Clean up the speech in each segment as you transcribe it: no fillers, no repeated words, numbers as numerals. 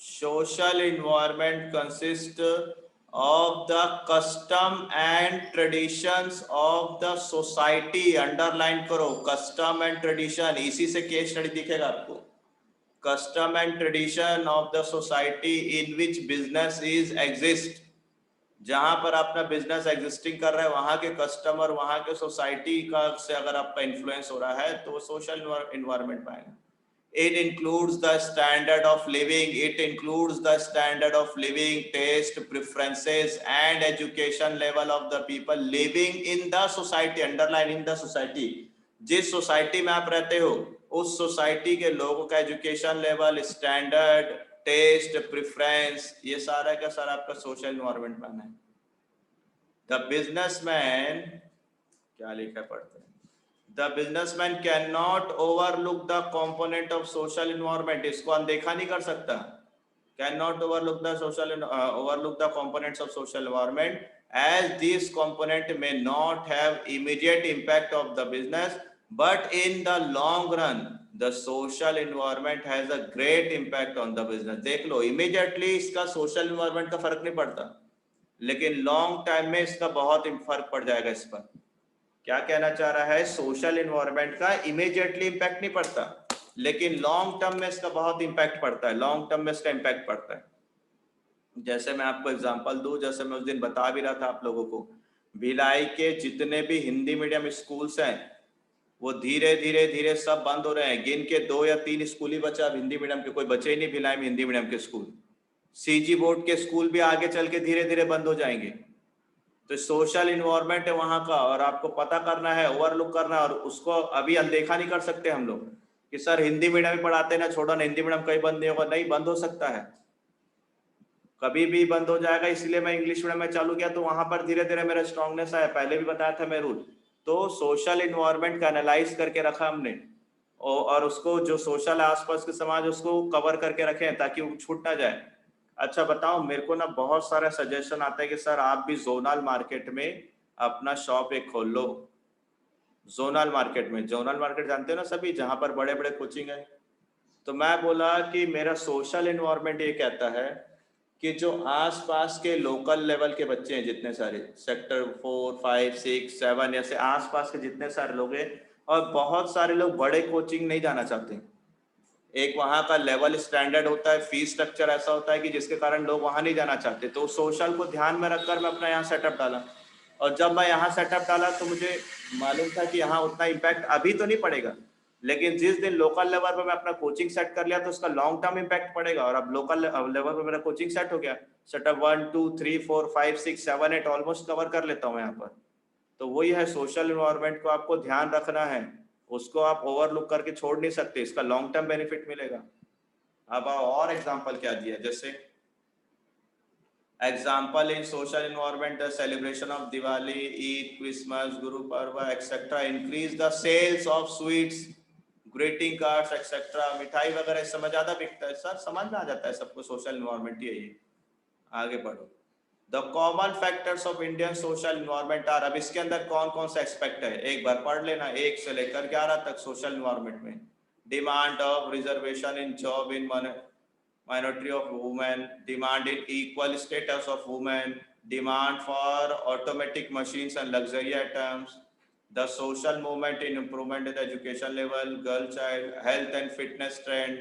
social environment consists of the custom and traditions of the society. Underline करो, custom and tradition, इसी से case study दिखेगा आपको. Custom and tradition of the society in which business is exist. जहां पर अपना business existing कर रहा है वहां के कस्टमर, वहां के सोसाइटी का से अगर आपका इन्फ्लुएंस हो रहा है तो सोशल इन्वायरमेंट पाएंगे. It includes the standard of living, it includes the standard of living, taste, preferences and education level of the people living in the society. Underline in the society. जिस society में आप रहते हो उस society के लोगों का education level, standard, taste, preference, ये सारा का सारा आपका सोशल इन्वायरमेंट बना है. द बिजनेसमैन, क्या लिखा पढ़ते हैं, The businessman cannot overlook the component of social environment. इसको अनदेखा नहीं कर सकता. Cannot overlook the components of social environment, as these component may not have immediate impact of the business, but in the long run the social environment has a great impact on the business. देख लो, immediately इसका social environment का फर्क नहीं पड़ता, लेकिन long time में इसका बहुत फर्क पड़ जाएगा इस पर. क्या कहना चाह रहा है, सोशल इन्वायरमेंट का इमीडिएटली इंपैक्ट नहीं पड़ता, लेकिन लॉन्ग टर्म में इसका बहुत इंपैक्ट पड़ता है. लॉन्ग टर्म में इसका इंपैक्ट पड़ता है. जैसे मैं आपको एग्जांपल दूं, जैसे मैं उस दिन बता भी रहा था आप लोगों को, भिलाई के जितने भी हिंदी मीडियम स्कूल्स हैं वो धीरे धीरे धीरे सब बंद हो रहे हैं. गिन के 2 या 3 स्कूल ही बचा अब हिंदी मीडियम के, कोई बचे ही नहीं भिलाई में हिंदी मीडियम के स्कूल. सीजी बोर्ड के स्कूल भी आगे चल के धीरे धीरे बंद हो जाएंगे. तो सोशल इन्वायरमेंट है वहां का, और आपको पता करना है, ओवरलुक करना है, और उसको अभी अनदेखा नहीं कर सकते हम लोग कि सर हिंदी मीडियम में पढ़ाते ना, छोड़ो ना, हिंदी मीडियम कहीं बंद नहीं होगा. नहीं, बंद हो सकता है, कभी भी बंद हो जाएगा. इसलिए मैं इंग्लिश मीडियम में चालू किया, तो वहां पर धीरे धीरे मेरा स्ट्रांगनेस आया. पहले भी बताया था मैं रूल. तो सोशल इन्वायरमेंट का एनालाइज करके रखा हमने, और उसको जो सोशल आसपास के समाज उसको कवर करके रखे ताकि वो छूट ना जाए. अच्छा बताओ, मेरे को ना बहुत सारा सजेशन आता है कि सर आप भी जोनल मार्केट में अपना शॉप एक खोल लो. जोनल मार्केट में, जोनल मार्केट जानते हो ना सभी, जहां पर बड़े बड़े कोचिंग है. तो मैं बोला कि मेरा सोशल इन्वायरमेंट ये कहता है कि जो आसपास के लोकल लेवल के बच्चे हैं, जितने सारे सेक्टर 4, 5, 6, 7 ऐसे आसपास के जितने सारे लोग हैं, और बहुत सारे लोग बड़े कोचिंग नहीं जाना चाहते. एक वहां का लेवल स्टैंडर्ड होता है, फीस स्ट्रक्चर ऐसा होता है कि जिसके कारण लोग वहां नहीं जाना चाहते. तो सोशल को ध्यान में रखकर मैं अपना यहाँ सेटअप डाला, और जब मैं यहाँ सेटअप डाला तो मुझे मालूम था कि यहाँ उतना इम्पैक्ट अभी तो नहीं पड़ेगा, लेकिन जिस दिन लोकल लेवल पर मैं अपना कोचिंग सेट कर लिया तो उसका लॉन्ग टर्म इम्पैक्ट पड़ेगा. और अब लोकल लेवल पर मेरा कोचिंग सेट हो गया, सेटअप 1, 2, 3, 4, 5, 6, 7, 8 ऑलमोस्ट कवर कर लेता हूँ यहाँ पर. तो वही है, सोशल इन्वायरमेंट को आपको ध्यान रखना है, उसको आप ओवरलुक करके छोड़ नहीं सकते, इसका लॉन्ग टर्म बेनिफिट मिलेगा. अब और एग्जांपल क्या दिया, जैसे example in social environment, the celebration of Diwali, Eid, Christmas, Guru Parv etcetera increase the sales of sweets, greeting cards etcetera. मिठाई वगैरह समय ज्यादा बिकता है. सर समझ में आ जाता है सबको, सोशल इन्वायरमेंट ही है ये. आगे बढ़ो. The common factors of Indian social environment are. अब इसके अंदर कौन कौन सा एक्सपेक्ट है, एक बार पढ़ लेना, 1 से लेकर 11 तक सोशल इन्वायरमेंट में. Demand of reservation in job in minority of women, demand in equal status of women, demand for automatic machines and luxury items, the social movement in improvement in the education level, girl child health and fitness trend,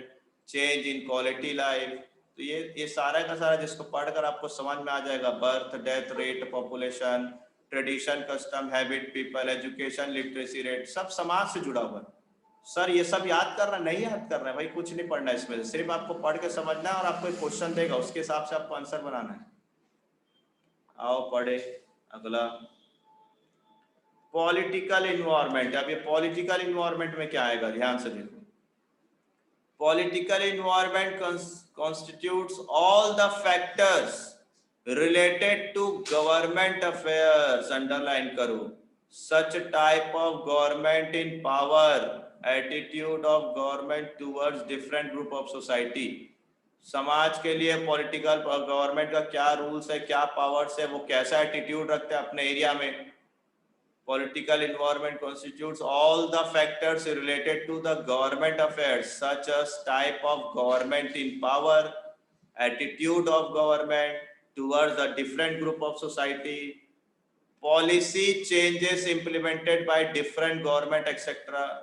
change in quality life. तो ये सारा का सारा जिसको पढ़कर आपको समझ में आ जाएगा, birth death rate, population, tradition, custom, habit, people, education, literacy rate, सब समाज से जुड़ा हुआ है. सर ये सब याद करना, नहीं याद करना है भाई, कुछ नहीं पढ़ना है इसमें, सिर्फ आपको पढ़ के समझना है, और आपको एक क्वेश्चन देगा उसके हिसाब से आपको आंसर बनाना है. आओ पढ़े अगला, पॉलिटिकल इन्वायरमेंट. अब ये पॉलिटिकल इन्वायरमेंट में क्या आएगा, ध्यान से देखो. Political environment constitutes all the factors related to government affairs. Underline करो. Such type of government in power, attitude of government towards different group of society. समाज के लिए पॉलिटिकल गवर्नमेंट का क्या रूल्स है, क्या पावर्स है, वो कैसा एटीट्यूड रखते हैं अपने एरिया में. Political environment constitutes all the factors related to the government affairs, such as type of government in power, attitude of government towards a different group of society, policy changes implemented by different government, etc.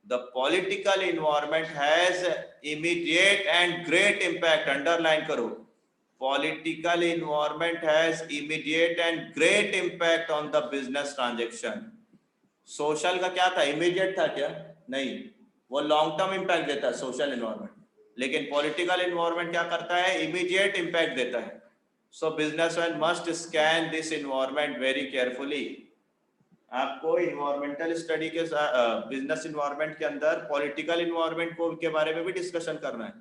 The political environment has immediate and great impact. Underline करो, political environment has immediate and great impact on the business transaction. Social का क्या था, immediate था क्या? नहीं, वो long term impact देता है सोशल एनवायरनमेंट, लेकिन पॉलिटिकल एनवायरनमेंट क्या करता है, इमीडिएट इम्पैक्ट देता है. So businessman must scan this environment very carefully. आपको इन्वायरमेंटल स्टडी के साथ बिजनेस इन्वायरमेंट के अंदर पॉलिटिकल इन्वायरमेंट को के बारे में भी डिस्कशन करना है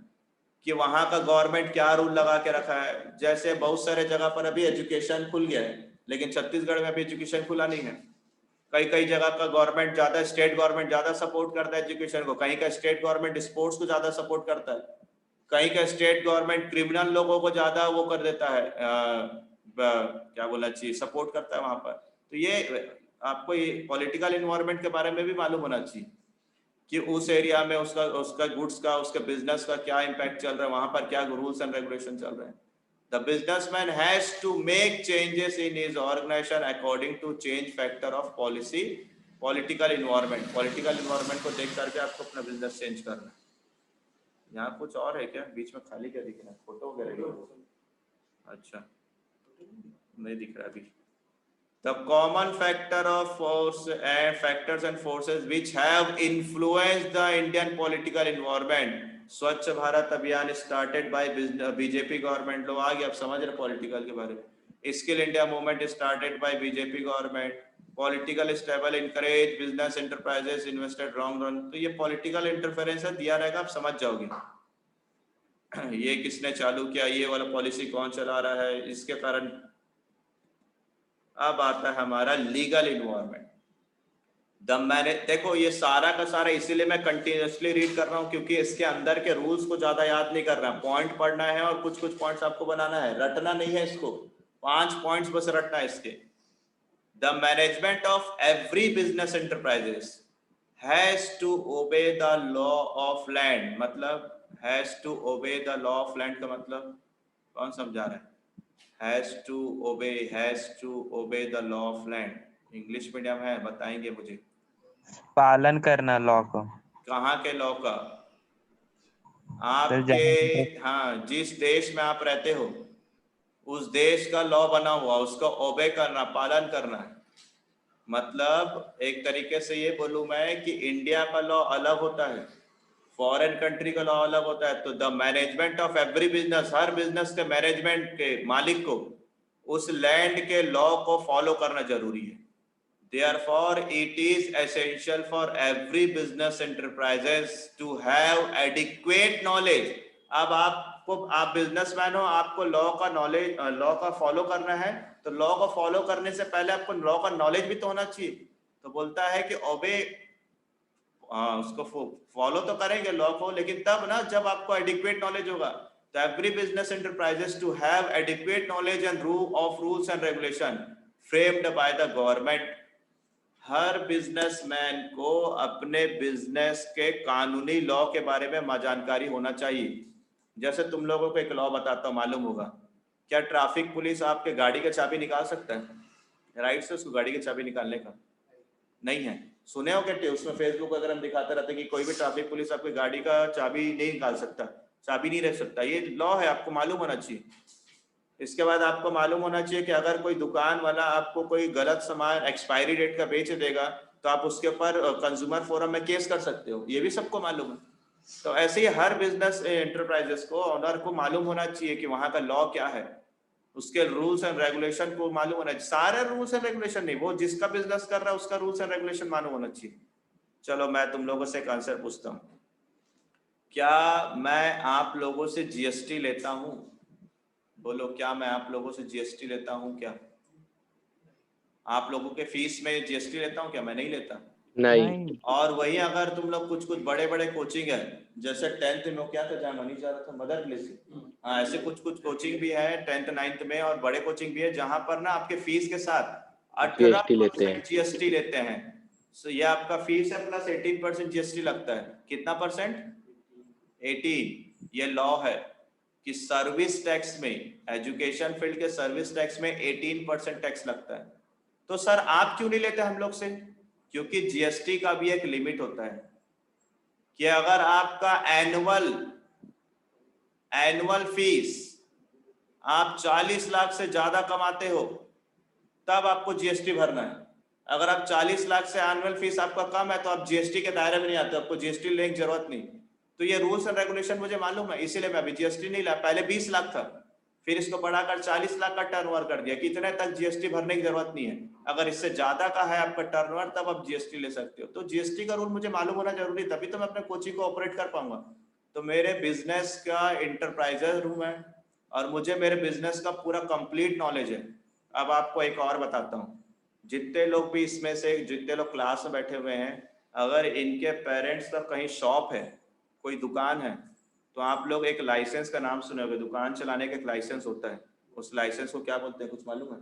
कि वहां का गवर्नमेंट क्या रूल लगा के रखा है. जैसे बहुत सारे जगह पर अभी एजुकेशन खुल गया है, लेकिन छत्तीसगढ़ में अभी एजुकेशन खुला नहीं है. कई जगह का गवर्नमेंट ज्यादा, स्टेट गवर्नमेंट ज्यादा सपोर्ट करता है एजुकेशन को, कहीं का स्टेट गवर्नमेंट स्पोर्ट्स को ज्यादा सपोर्ट करता है, कहीं का स्टेट गवर्नमेंट क्रिमिनल लोगों को ज्यादा वो कर देता है, क्या बोलना चाहिए, सपोर्ट करता है वहां पर. तो ये आपको ये पॉलिटिकल इन्वायरमेंट के बारे में भी मालूम होना चाहिए कि उस एरिया में उसका गुड्स का, उसके बिजनेस का क्या इम्पैक्ट चल रहा है, वहां पर क्या रूल्स एंड रेगुलेशन चल रहे हैं. The businessman has to make changes in his organization according to change factor of policy, political environment. Political environment को देख करके आपको अपना बिजनेस चेंज करना है. यहाँ कुछ और है क्या, बीच में खाली क्या दिख रहा है, फोटो वगैरह? अच्छा, नहीं दिख रहा अभी. The common factor of force and factors and forces which have influenced the Indian political environment. स्वच्छ भारत अभियान स्टार्टेड बाय बीजेपी गवर्नमेंट. लोग आ गए, आप समझ रहे पॉलिटिकल के बारे में. Skill India movement started by BJP government. Political stable encourage business enterprises invested long run. तो ये पॉलिटिकल इंटरफेरेंस दिया रहेगा, आप समझ जाओगे ये किसने चालू किया, ये वाला पॉलिसी कौन चला रहा है, इसके कारण. अब आता है हमारा लीगल इन्वायरमेंट. देखो ये सारा का सारा इसीलिए मैं कंटिन्यूअसली रीड कर रहा हूं, क्योंकि इसके अंदर के रूल्स को ज्यादा याद नहीं करना, पॉइंट पढ़ना है और कुछ कुछ पॉइंट्स आपको बनाना है, रटना नहीं है इसको. 5 पॉइंट्स बस रटना है इसके. The management of every business enterprises has to obey the law of land. मतलब has to obey the law of land का मतलब कौन समझा रहा है? Has to obey the law of land. English medium है, बताएंगे मुझे. पालन करना लॉ को. कहाँ के लॉ का? आपके, हाँ, जिस देश में आप रहते हो उस देश का लॉ बना हुआ, उसका ओबे करना, पालन करना है. मतलब एक तरीके से ये बोलूं मैं कि इंडिया का लॉ अलग होता है, फॉरेन कंट्री का लॉ अलग होता है. तो the management of every business, her business के मैनेजमेंट के मालिक को उस लैंड के लॉ को फॉलो करना जरूरी है. Therefore, it is essential for every business enterprises to have adequate knowledge. अब आप बिजनेसमैन हो, आपको लॉ का नॉलेज, लॉ का फॉलो करना है, तो लॉ को फॉलो करने से पहले आपको लॉ का नॉलेज भी तो होना चाहिए. तो बोलता है कि ओबे, उसको फॉलो तो करेंगे लॉ को, लेकिन तब ना जब आपको एडिक्वेट नॉलेज होगा. तो every business enterprises to have adequate knowledge and rules and regulation framed by the government. हर बिजनेसमैन को अपने बिजनेस के कानूनी लॉ के बारे में जानकारी होना चाहिए. जैसे तुम लोगों को एक लॉ बताता हूँ, मालूम होगा. क्या ट्रैफिक पुलिस आपके गाड़ी की चाबी निकाल सकता है? राइट से उसको गाड़ी की चाबी निकालने का नहीं है. सुने हो क्या उसमें फेसबुक अगर हम दिखाते रहते कि कोई भी ट्रैफिक पुलिस आपकी गाड़ी का चाबी नहीं निकाल सकता, चाबी नहीं रख सकता. ये लॉ है, आपको मालूम होना चाहिए. इसके बाद आपको मालूम होना चाहिए कि अगर कोई दुकान वाला आपको कोई गलत सामान एक्सपायरी डेट का बेच देगा तो आप उसके ऊपर कंज्यूमर फोरम में केस कर सकते हो. ये भी सबको मालूम है. तो ऐसे ही हर बिजनेस एंटरप्राइजेस को, ऑनर को मालूम होना चाहिए कि वहां का लॉ क्या है, उसके रूल्स एंड रेगुलेशन को मालूम होना चाहिए. सारे रूल्स एंड रेगुलेशन नहीं, वो जिसका बिजनेस कर रहा है उसका रूल्स एंड रेगुलेशन मालूम होना चाहिए. चलो मैं तुम लोगों से एक आंसर पूछता हूँ. क्या मैं आप लोगों से जीएसटी लेता हूँ? बोलो, क्या मैं आप लोगों से जीएसटी लेता हूं? क्या आप लोगों के फीस में जीएसटी लेता हूं? क्या मैं नहीं लेता? नहीं. और वही अगर तुम लोग कुछ बड़े बड़े कोचिंग है, जैसे 10th में क्या था, जहाँ मनी जा रहा था, मदर प्लेस. हाँ, ऐसे कुछ कोचिंग भी है 10th 9th में, और बड़े कोचिंग भी है जहां पर ना आपके फीस के साथ 18% जीएसटी लेते हैं. सो ये आपका फीस है प्लस 18% जीएसटी लगता है. कितना परसेंट? 18. ये लॉ है. कि सर्विस टैक्स में, एजुकेशन फील्ड के सर्विस टैक्स में 18% टैक्स लगता है। तो सर आप क्यों नहीं लेते हम लोग से? क्योंकि जीएसटी का भी एक लिमिट होता है कि अगर आपका एनुअल फीस आप 40 लाख से ज्यादा कमाते हो तब आपको जीएसटी भरना है। अगर आप 40 लाख से एनुअल फीस आपका कम है तो आप जीएसटी के दायरे में नहीं आते, आपको जीएसटी लेने की जरूरत नहीं। तो ये रूल्स एंड रेगुलेशन मुझे मालूम है, इसीलिए मैं अभी जीएसटी नहीं ला। पहले 20 लाख था, फिर इसको बढ़ाकर 40 लाख का टर्नओवर कर दिया कि इतने तक जीएसटी भरने की जरूरत नहीं है। अगर इससे ज्यादा का है आपका टर्नओवर तब आप जीएसटी ले सकते हो। तो जीएसटी का रूल मुझे मालूम होना जरूरी, तभी तो मैं अपने कोचिंग को ऑपरेट कर पाऊंगा। तो मेरे बिजनेस का इंटरप्राइजर हूं मैं, और मुझे मेरे बिजनेस का पूरा कंप्लीट नॉलेज है। अब आपको एक और बताता हूँ, जितने लोग भी इसमें से, जितने लोग क्लास में बैठे हुए हैं, अगर इनके पेरेंट्स का कहीं शॉप है, कोई दुकान है, तो आप लोग एक लाइसेंस का नाम सुने होंगे। दुकान चलाने का एक लाइसेंस होता है, उस लाइसेंस को क्या बोलते हैं, कुछ मालूम है?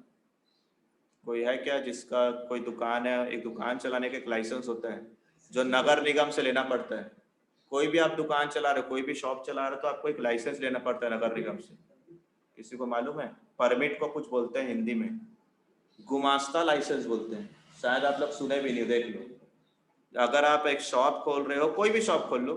कोई है क्या जिसका कोई दुकान है? एक दुकान चलाने का एक लाइसेंस होता है जो नगर निगम से लेना पड़ता है। कोई भी आप दुकान चला रहे हो, कोई भी शॉप चला रहे हो, तो आपको एक लाइसेंस लेना पड़ता है नगर निगम से। किसी को मालूम है? परमिट को कुछ बोलते हैं हिंदी में, गुमास्ता लाइसेंस बोलते हैं, शायद आप लोग सुने भी नहीं, देख लो। अगर आप एक शॉप खोल रहे हो, कोई भी शॉप खोल लो,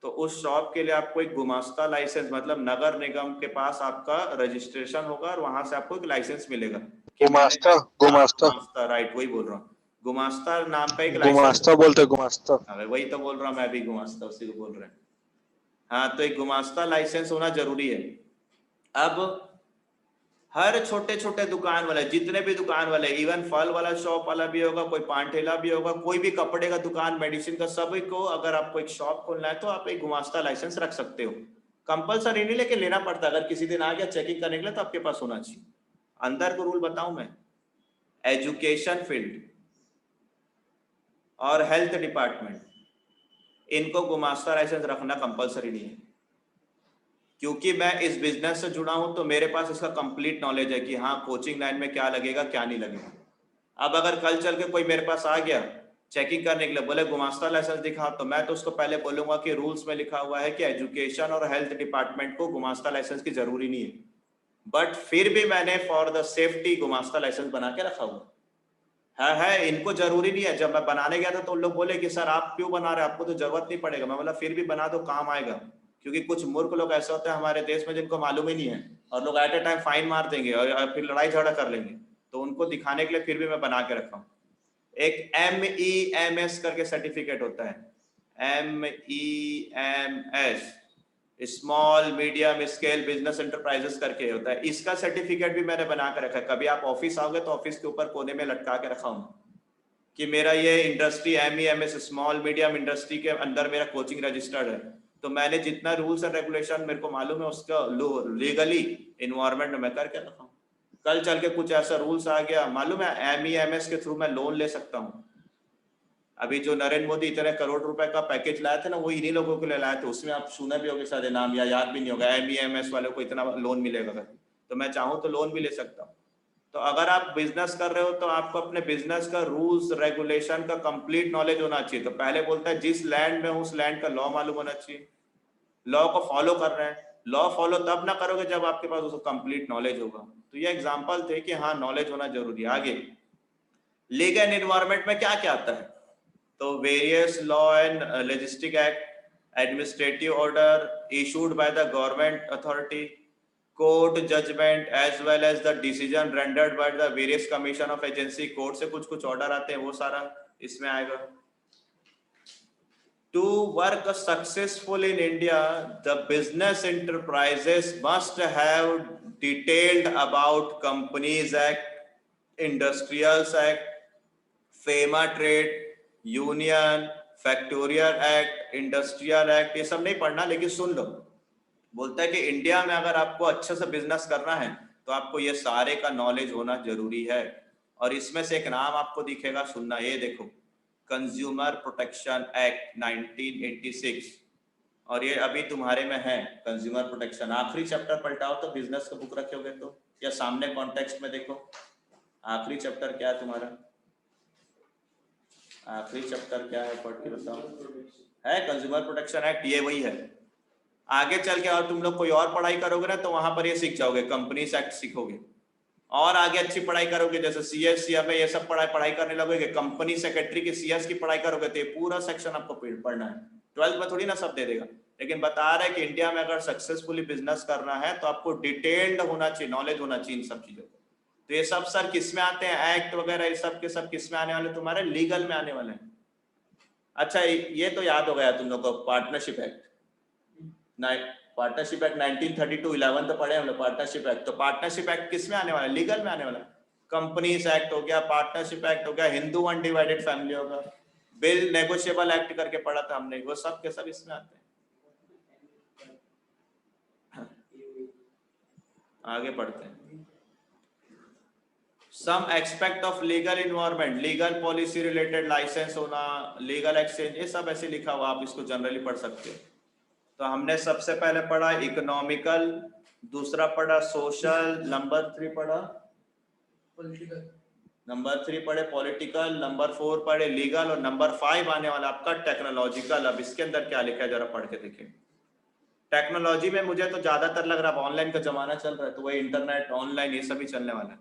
तो उस शॉप के लिए आपको एक गुमास्ता लाइसेंस, मतलब नगर निगम के पास आपका रजिस्ट्रेशन होगा और वहां से आपको एक लाइसेंस मिलेगा। गुमास्ता, गुमास्ता, गुमास्ता, राइट, वही बोल रहा हूँ। गुमास्ता नाम का एक लाइसेंस, गुमास्ता बोलते, गुमास्ता। वही तो बोल रहा हूँ मैं भी, गुमास्ता उसी को बोल रहे हैं। हाँ, तो एक गुमास्ता लाइसेंस होना जरूरी है। अब हर छोटे छोटे दुकान वाले, जितने भी दुकान वाले, इवन फल वाला शॉप वाला भी होगा, कोई पान ठेला भी होगा, कोई भी कपड़े का दुकान, मेडिसिन का, सभी को अगर आपको एक शॉप खोलना है तो आप एक गुमास्ता लाइसेंस रख सकते हो। कंपलसरी नहीं, लेके लेना पड़ता है। अगर किसी दिन आ गया चेकिंग करने के लिए तो आपके पास होना चाहिए। अंदर को रूल बताऊं मैं, एजुकेशन फील्ड और हेल्थ डिपार्टमेंट, इनको गुमास्ता लाइसेंस रखना कंपलसरी नहीं है। क्योंकि मैं इस बिजनेस से जुड़ा हूं तो मेरे पास इसका कंप्लीट नॉलेज है कि हाँ कोचिंग लाइन में क्या लगेगा क्या नहीं लगेगा। अब अगर कल चल के कोई मेरे पास आ गया चेकिंग करने के लिए, बोले गुमास्ता लाइसेंस दिखा, तो मैं तो उसको पहले बोलूंगा कि रूल्स में लिखा हुआ है कि एजुकेशन और हेल्थ डिपार्टमेंट को गुमास्ता लाइसेंस की जरूरी नहीं है, बट फिर भी मैंने फॉर द सेफ्टी गुमास्ता लाइसेंस बना के रखा हुआ है। इनको जरूरी नहीं है। जब मैं बनाने गया था तो लोग बोले कि सर आप क्यों बना रहे हैं, आपको तो जरूरत नहीं पड़ेगा। मैं बोला फिर भी बना दो, काम आएगा। क्योंकि कुछ मूर्ख लोग ऐसे होते हैं हमारे देश में जिनको मालूम ही नहीं है, और लोग एट ए टाइम फाइन मार देंगे और फिर लड़ाई झगड़ा कर लेंगे। तो उनको दिखाने के लिए फिर भी मैं बना के रखा हूँ। एक MEMS करके सर्टिफिकेट होता है, MEMS, small medium scale business enterprises करके होता है। इसका सर्टिफिकेट भी मैंने बना के रखा है। कभी आप ऑफिस आओगे तो ऑफिस के ऊपर कोने में लटका के रखा हूँ कि मेरा ये industry MEMS small medium industry के अंदर मेरा कोचिंग रजिस्टर्ड है। तो मैंने जितना रूल्स एंड रेगुलेशन मेरे को मालूम है उसका लीगली इन्वायरमेंट में मैं करके रखा हूँ। कल चल के कुछ ऐसा रूल्स आ गया, मालूम है MEMS के थ्रू मैं लोन ले सकता हूँ। अभी जो नरेंद्र मोदी इतने करोड़ रुपए का पैकेज लाए थे ना, वो इन्हीं लोगों के लिए लाए थे। उसमें आप सुने भी होंगे शायद नाम, या याद भी नहीं होगा, MEMS वाले को इतना लोन मिलेगा। तो मैं चाहूँ तो लोन भी ले सकता हूँ। तो अगर आप बिजनेस कर रहे हो तो आपको अपने बिजनेस का रूल्स रेगुलेशन का कंप्लीट नॉलेज होना चाहिए। तो पहले बोलता है जिस लैंड में उस लैंड का लॉ मालूम होना चाहिए, लॉ को फॉलो कर रहे हैं। लॉ फॉलो तब ना करोगे जब आपके पास उसका कंप्लीट नॉलेज होगा। तो ये एग्जांपल थे कि हाँ नॉलेज होना जरूरी है। आगे लीगल एनवायरनमेंट में क्या क्या आता है, तो various law and legislative act, administrative order issued by the government authority, court judgement as well as the decision rendered by the various commission of agency. Court से कुछ कुछ ऑर्डर आते हैं, वो सारा इसमें आएगा। To work successful in India, the business enterprises must have detailed about Companies Act, Industrials Act, FEMA Trade, Union, Factorial Act, Industrial Act। ये सब नहीं पढ़ना, लेकिन सुन लो। बोलता है कि इंडिया में अगर आपको अच्छे से बिजनेस करना है तो आपको ये सारे का नॉलेज होना जरूरी है। और इसमें से एक नाम आपको दिखेगा, सुनना, ये देखो, कंज्यूमर प्रोटेक्शन एक्ट 1986, और ये अभी तुम्हारे में है कंज्यूमर प्रोटेक्शन। आखिरी चैप्टर पलटाओ तो बिजनेस का बुक रखे होगे तो, या सामने कॉन्टेक्स्ट में देखो आखिरी चैप्टर क्या है तुम्हारा, आखिरी चैप्टर क्या है, पढ़ के बताओ। है कंज्यूमर प्रोटेक्शन एक्ट, ये वही है। आगे चल के और तुम लोग कोई और पढ़ाई करोगे ना तो वहां पर ये सीख जाओगे, कंपनीज एक्ट सीखोगे। और आगे अच्छी पढ़ाई करोगे जैसे सीएस सीएम ये सब पढ़ाई करने लगोगे, कंपनी सेक्रेटरी की सीएस की पढ़ाई करोगे तो ये पूरा सेक्शन आपको पढ़ना है। 12th में थोड़ी ना सब दे देगा, लेकिन बता रहे कि इंडिया में अगर सक्सेसफुली बिजनेस करना है तो आपको डिटेल्ड होना चाहिए, नॉलेज होना चाहिए इन सब चीजों को। तो ये सब सर किस में आते हैं, एक्ट वगैरह ये सब के सब किस में आने वाले, तुम्हारे लीगल में आने वाले हैं। अच्छा ये तो याद हो गया तुम लोग को, पार्टनरशिप एक्ट, पार्टनरशिप एक्ट 1932 11 तो पढ़े हम लोग पार्टनरशिप एक्ट। तो पार्टनरशिप एक्ट किस में आने वाला है, लीगल में आने वाला है। कंपनीज एक्ट हो गया, पार्टनरशिप एक्ट हो गया, हिंदू अनडिवाइडेड फैमिली होगा, बिल नेगोशिएबल एक्ट करके पढ़ा था हमने, वो सब के सब इसमें आते हैं। आगे पढ़ते हैं। Some expect of legal environment, legal policy related, licence होना, लीगल एक्सचेंज, ये सब ऐसे लिखा हुआ, आप इसको जनरली पढ़ सकते हो। तो हमने सबसे पहले पढ़ा इकोनॉमिकल, दूसरा पढ़ा सोशल, नंबर 3 पढ़ा पॉलिटिकल, नंबर 3 पढ़े पॉलिटिकल, नंबर 4 पढ़े लीगल, और नंबर 5 आने वाला आपका टेक्नोलॉजिकल। अब इसके अंदर क्या लिखा है जरा पढ़ के देखिए। टेक्नोलॉजी में मुझे तो ज्यादातर लग रहा है ऑनलाइन का जमाना चल रहा है, तो वही इंटरनेट ऑनलाइन ये सभी चलने वाला है।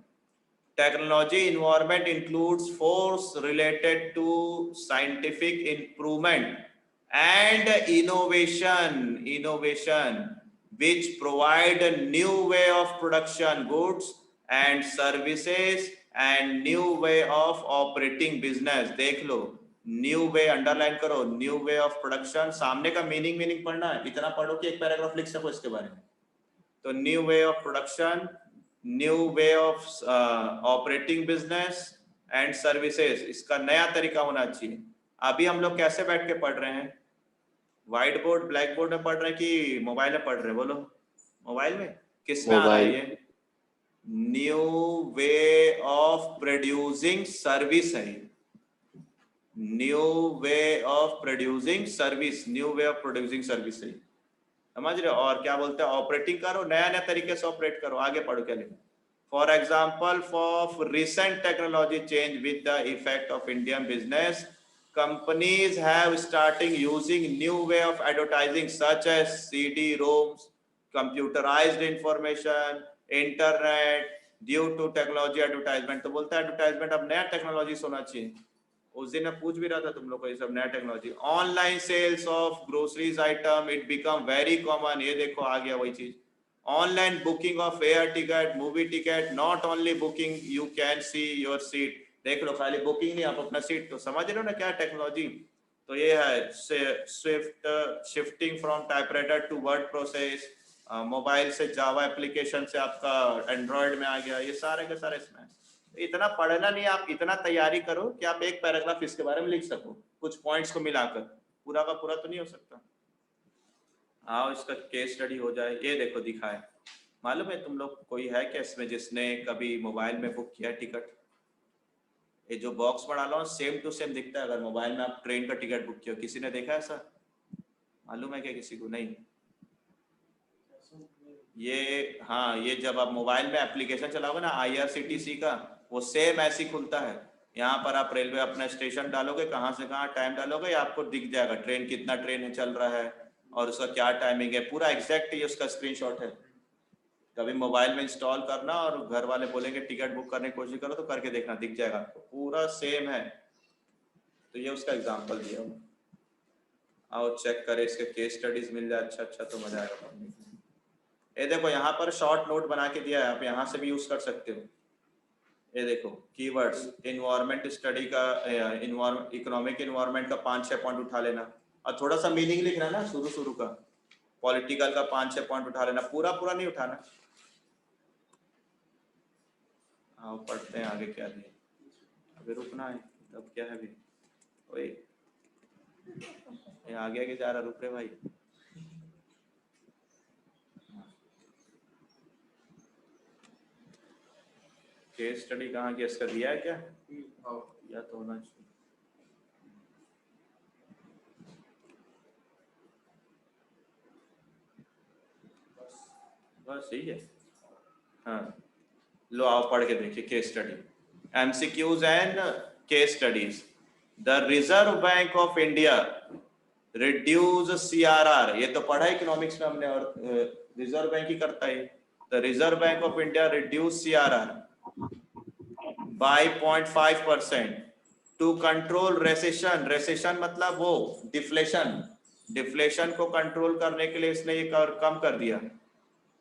Technology environment includes force related to scientific improvement and innovation which provide a new way of production goods and services and new way of operating business। देख लो न्यू वे अंडरलाइन करो, new way of production, सामने का meaning पढ़ना है, इतना पढ़ो कि एक पैराग्राफ लिख सको इसके बारे में। तो new way of production, new way of operating business and services, इसका नया तरीका होना चाहिए। अभी हम लोग कैसे बैठ के पढ़ रहे हैं, व्हाइट बोर्ड ब्लैक बोर्ड में पढ़ रहे हैं कि मोबाइल में पढ़ रहे हैं, बोलो मोबाइल में, किस में आ रहा है ये, new way of producing service है, new way of producing service, new way of producing service है, समझ रहे हो। और क्या बोलते हैं, ऑपरेटिंग करो, नया नया तरीके से ऑपरेट करो। आगे पढ़ो क्या लिखा, for example for recent technology change with the effect of Indian business, companies have starting using new way of advertising such as CD-ROMs, computerized information, internet, due to technology advertisement। तो बोलता है advertisement अब नया technology होना चाहिए। उस दिन मैं पूछ भी रहा था तुम लोग को ये सब नया technology. Online sales of groceries item it become very common, ये देखो आ गया वही चीज। Online booking of air ticket, movie ticket, not only booking, you can see your seat, देख लो खाली बुकिंग नहीं, आप अपना सीट, तो समझ रहे हो ना क्या टेक्नोलॉजी। तो ये है swift, shifting from typewriter to word process, mobile से जावा एप्लीकेशन से आपका एंड्रॉइड में आ गया, ये सारे के सारे इसमें। इतना पढ़ना नहीं, आप इतना तैयारी करो कि आप एक पैराग्राफ इसके बारे में लिख सको कुछ पॉइंट्स को मिलाकर, पूरा का पूरा तो नहीं हो सकता। आओ इसका केस स्टडी हो जाए। ये देखो दिखा है, मालूम है तुम लोग कोई है क्या इसमें जिसने कभी मोबाइल में बुक किया टिकट, ये जो बॉक्स में डाला हूं सेम टू सेम दिखता है अगर मोबाइल में आप ट्रेन का टिकट बुक किया, किसी ने देखा ऐसा, मालूम है क्या किसी को, नहीं। ये हाँ, ये जब आप मोबाइल में एप्लीकेशन चलाओगे ना IRCTC का, वो सेम ऐसी खुलता है। यहाँ पर आप रेलवे अपना स्टेशन डालोगे, कहाँ से कहाँ टाइम डालोगे, आपको दिख जाएगा ट्रेन कितना ट्रेन चल रहा है और उसका क्या टाइमिंग है, पूरा एग्जैक्ट ये उसका स्क्रीनशॉट है। कभी मोबाइल में इंस्टॉल करना और घर वाले बोलेंगे टिकट बुक करने की कोशिश करो तो करके देखना, दिख जाएगा आपको, पूरा सेम है। तो ये उसका एग्जांपल दिया हूँ, आओ चेक करें, इसके केस स्टडीज मिल जाए अच्छा तो मजा आएगा पढ़ने में। ये देखो यहाँ पर शॉर्ट नोट बना के दिया है, आप यहाँ से भी यूज कर सकते हो। ये देखो कीवर्ड्स, इन्वायरमेंट स्टडी का, इकोनॉमिक इन्वायरमेंट का 5-6 पॉइंट उठा लेना और थोड़ा सा मीनिंग लिखना ना शुरू का, पॉलिटिकल का 5-6 पॉइंट उठा लेना, पूरा नहीं उठाना। हाँ पढ़ते हैं आगे क्या दिए, अभी रुकना है तब क्या है, अभी वही ये आगे जा रहा, रुक रहे भाई। केस स्टडी कहाँ गया, इसका दिया है क्या, या तो होना चाहिए। बस सही है, हाँ लो आओ पढ़ के देखिए case study, MCQs and case studies. The reserve bank of India reduce CRR, ये तो पढ़ा इकोनॉमिक्स में हमने, और रिजर्व बैंक ही करता है। The reserve bank of India reduce CRR by 0.5% to control recession. Recession मतलब वो डिफ्लेशन, डिफ्लेशन को कंट्रोल करने के लिए इसने ये कम कर दिया।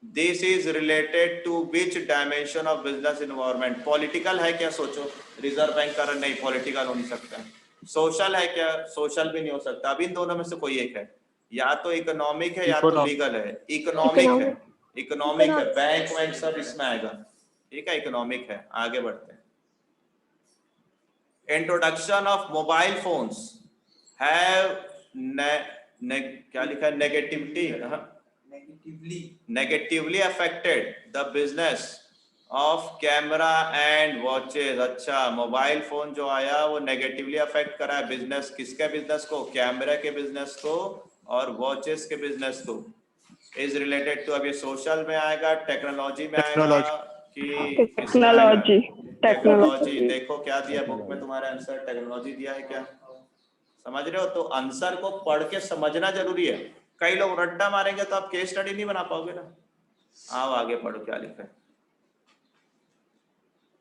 This is related to which dimension of business environment? Political है क्या? सोचो, रिजर्व बैंक का नहीं, पॉलिटिकल हो नहीं सकता। सोशल है क्या? सोशल भी नहीं हो सकता। अब इन दोनों में से कोई एक है, या तो इकोनॉमिक है या तो लीगल है। इकोनॉमिक है, इकोनॉमिक है, बैंक वैंक सब इसमें आएगा, ठीक है, इकोनॉमिक है। आगे बढ़ते हैं। Introduction of mobile phones have क्या लिखा है? Negatively affected the business of camera and watches. अच्छा, मोबाइल फोन जो आया वो नेगेटिवली अफेक्ट करा है बिजनेस। किसके बिजनेस को? कैमरा के बिजनेस को और वॉचेस के बिजनेस को। इज रिलेटेड टू, अब ये सोशल में आएगा, टेक्नोलॉजी में आएगा कि टेक्नोलॉजी। टेक्नोलॉजी। देखो क्या दिया बुक में तुम्हारे आंसर, टेक्नोलॉजी दिया है क्या? समझ रहे हो? तो आंसर को पढ़ के समझना जरूरी है। कई लोग रट्टा मारेंगे तो आप केस स्टडी नहीं बना पाओगे ना। आओ आगे पढ़ो क्या लिखा है।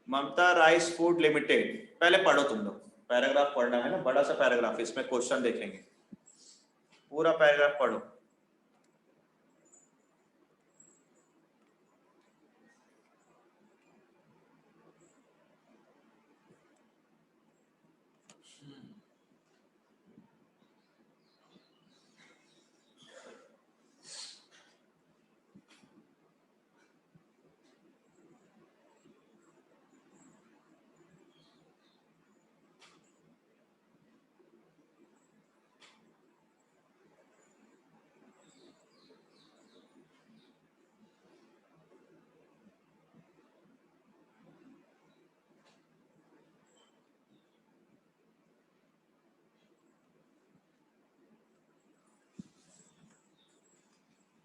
ममता राइस फूड लिमिटेड, पहले पढ़ो तुम लोग, पैराग्राफ पढ़ना है ना, बड़ा सा पैराग्राफ, इसमें क्वेश्चन देखेंगे, पूरा पैराग्राफ पढ़ो।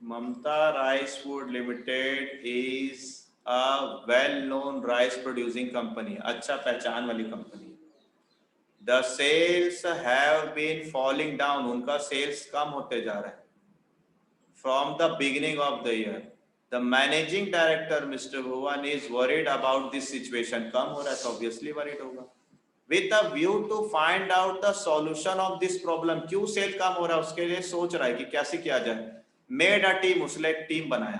Mamta Rice Food Limited is a well-known rice producing company. अच्छा पहचान वाली company. The sales have been falling down. उनका sales कम होते जा रहा है from the beginning of the year. The managing director Mr. Bhuvan is worried about this situation. कम हो रहा है तो obviously worried होगा. With a view to find out the solution of this problem. क्यों सेल कम हो रहा है उसके लिए सोच रहा है कि कैसे किया जाए। Made a team, उसने एक टीम बनाया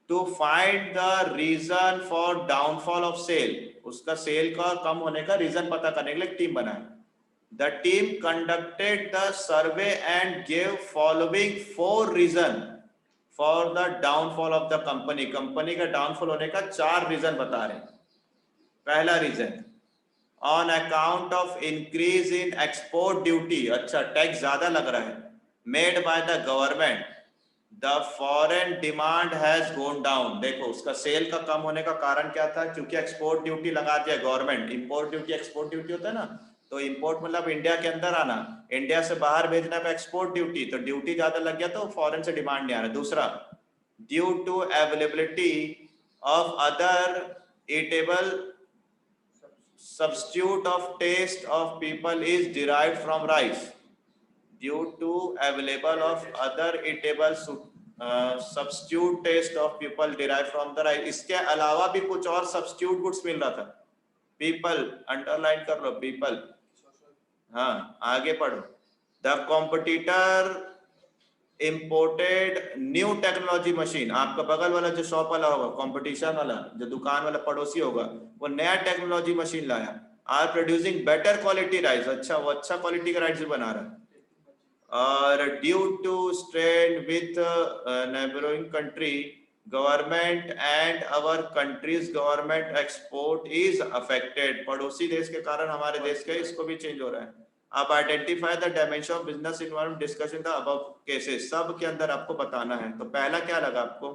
to find the reason for downfall of sale. उसका सेल का कम होने का रीजन पता करने के लिए एक टीम बनाया। The team conducted the survey and gave following 4 reason for the downfall of the company. Company का डाउनफॉल होने का 4 रीजन बता रहे हैं। पहला reason, on account of increase in export duty. अच्छा, टैक्स ज्यादा लग रहा है made by the government. The foreign demand has gone down. देखो उसका सेल का कम होने का कारण क्या था? क्योंकि एक्सपोर्ट ड्यूटी लगा दिया government. Import duty, export duty होता है ना, तो इंपोर्ट मतलब इंडिया के अंदर आना, इंडिया से बाहर भेजना पे एक्सपोर्ट ड्यूटी, तो ड्यूटी ज्यादा लग गया तो फॉरेन से डिमांड नहीं आ रहा। दूसरा, due to availability of other eatable substitute of taste of people is derived from rice. Due to available of other eatable substitute taste of people derived from the rice. इसके अलावा भी कुछ और substitute goods मिल रहा था। People underline कर लो, people। हाँ आगे पढ़ो। The competitor imported new technology machine. आपका बगल वाला जो शॉप वाला होगा, कंपटीशन वाला जो दुकान वाला पड़ोसी होगा, वो नया टेक्नोलॉजी मशीन लाया। Are producing better quality rice. अच्छा, वो अच्छा क्वालिटी का राइस बना रहा है। और due to strain with neighbouring country government and our countries government export is affected. पड़ोसी देश के कारण हमारे देश का इसको भी चेंज हो रहा है। आप identify the dimension of business environment discussion the above cases. सब के अंदर आपको बताना है। तो पहला क्या लगा आपको?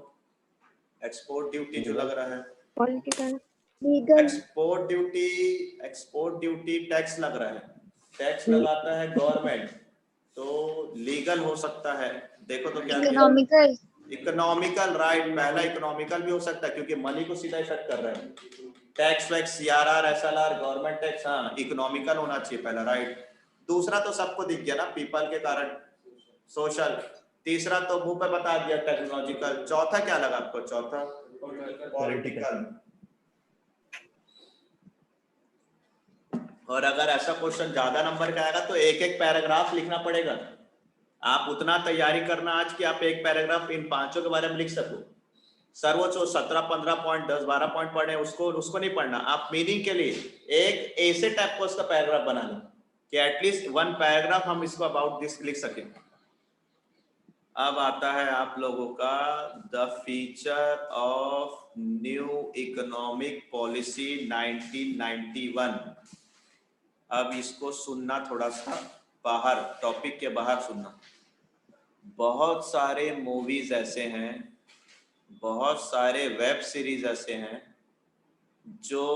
एक्सपोर्ट ड्यूटी जो लग रहा है, political, legal. Export duty tax लग रहा है, टैक्स लगाता है गवर्नमेंट, तो लीगल हो सकता है। देखो तो क्या, इकोनॉमिकल। Economical, right. पहला इकोनॉमिकल भी हो सकता है क्योंकि मनी को सीधा इफेक्ट कर रहा है। Tax wax, CRR, SLR, government tax, हाँ इकोनॉमिकल होना चाहिए पहला, राइट। दूसरा तो सबको दिख गया ना, पीपल के कारण, सोशल। तीसरा तो मुंह पे बता दिया, टेक्नोलॉजिकल। चौथा क्या लगा आपको? चौथा पॉलिटिकल। और अगर ऐसा क्वेश्चन ज्यादा नंबर का आएगा तो एक एक पैराग्राफ लिखना पड़ेगा। आप उतना तैयारी करना आज कि आप एक पैराग्राफ इन पांचों के बारे में लिख सको। सर वो जो 17, 15 पॉइंट, 10, 12 पॉइंट पढ़े उसको नहीं पढ़ना। आप मीनिंग के लिए एक ऐसे टाइप का उसका पैराग्राफ बना लो कि एटलीस्ट वन पैराग्राफ हम इसको अबाउट दिस लिख सकें। अब आता है आप लोगों का the feature of new economic policy 1991। अब इसको सुनना थोड़ा सा बाहर, टॉपिक के बाहर सुनना। बहुत सारे मूवीज ऐसे हैं, बहुत सारे वेब सीरीज ऐसे हैं जो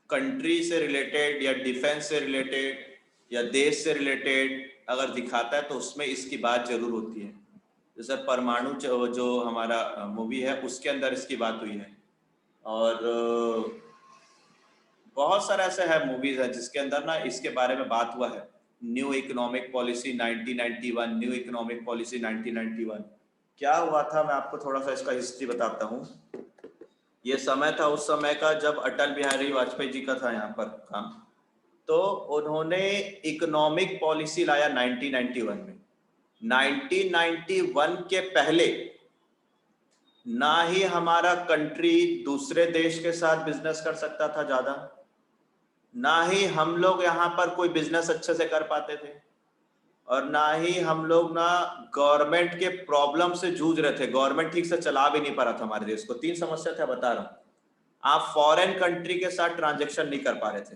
कंट्री से रिलेटेड या डिफेंस से रिलेटेड या देश से रिलेटेड अगर दिखाता है तो उसमें इसकी बात जरूर होती है। जैसे परमाणु जो हमारा मूवी है उसके अंदर इसकी बात हुई है। और बहुत सारे ऐसे है मूवीज है जिसके अंदर ना इसके बारे में बात हुआ है। New economic policy 1991, new economic policy 1991 क्या हुआ था, मैं आपको थोड़ा सा इसका हिस्ट्री बताता हूँ। ये समय था उस समय का जब अटल बिहारी वाजपेयी जी का था यहाँ पर काम। तो उन्होंने इकोनॉमिक पॉलिसी लाया 1991 में। 1991 के पहले ना ही हमारा कंट्री दूसरे देश के साथ बिजनेस कर सकता था ज्यादा, ना ही हम लोग यहाँ पर कोई बिजनेस अच्छे से कर पाते थे, और ना ही हम लोग ना गवर्नमेंट के प्रॉब्लम से जूझ रहे थे। गवर्नमेंट ठीक से चला भी नहीं पा रहा था हमारे देश को। 3 समस्या था बता रहा हूँ। आप फॉरेन कंट्री के साथ ट्रांजैक्शन नहीं कर पा रहे थे,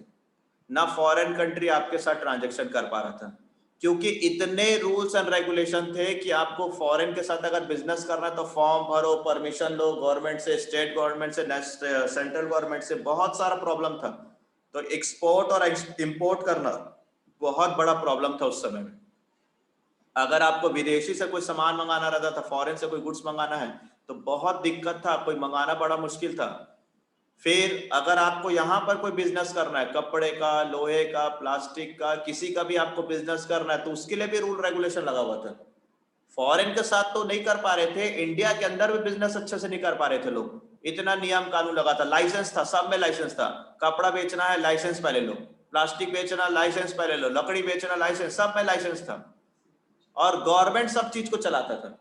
ना फॉरेन कंट्री आपके साथ ट्रांजैक्शन कर पा रहा था, क्योंकि इतने रूल्स एंड रेगुलेशन थे कि आपको फॉरेन के साथ अगर बिजनेस करना है तो फॉर्म भरो, परमिशन लो गवर्नमेंट से, स्टेट गवर्नमेंट से, सेंट्रल गवर्नमेंट से, बहुत सारा प्रॉब्लम था। तो एक्सपोर्ट और इंपोर्ट करना बहुत बड़ा प्रॉब्लम था उस समय में। अगर आपको विदेशी से कोई सामान मंगाना रहता था, फॉरेन से कोई गुड्स मंगाना है तो बहुत दिक्कत था, कोई मंगाना बड़ा मुश्किल था। फिर अगर आपको यहाँ पर कोई बिजनेस करना है, कपड़े का, लोहे का, प्लास्टिक का, किसी का भी आपको बिजनेस करना है तो उसके लिए भी रूल रेगुलेशन लगा हुआ था। फॉरेन के साथ तो नहीं कर पा रहे थे, इंडिया के अंदर भी बिजनेस अच्छे से नहीं कर पा रहे थे लोग। इतना नियम कानून लगा था, लाइसेंस था, सब में लाइसेंस था। कपड़ा बेचना है लाइसेंस पहले लो, प्लास्टिक बेचना लाइसेंस पहले लो, लकड़ी बेचना लाइसेंस, सब में लाइसेंस था। और गवर्नमेंट सब चीज को चलाता था।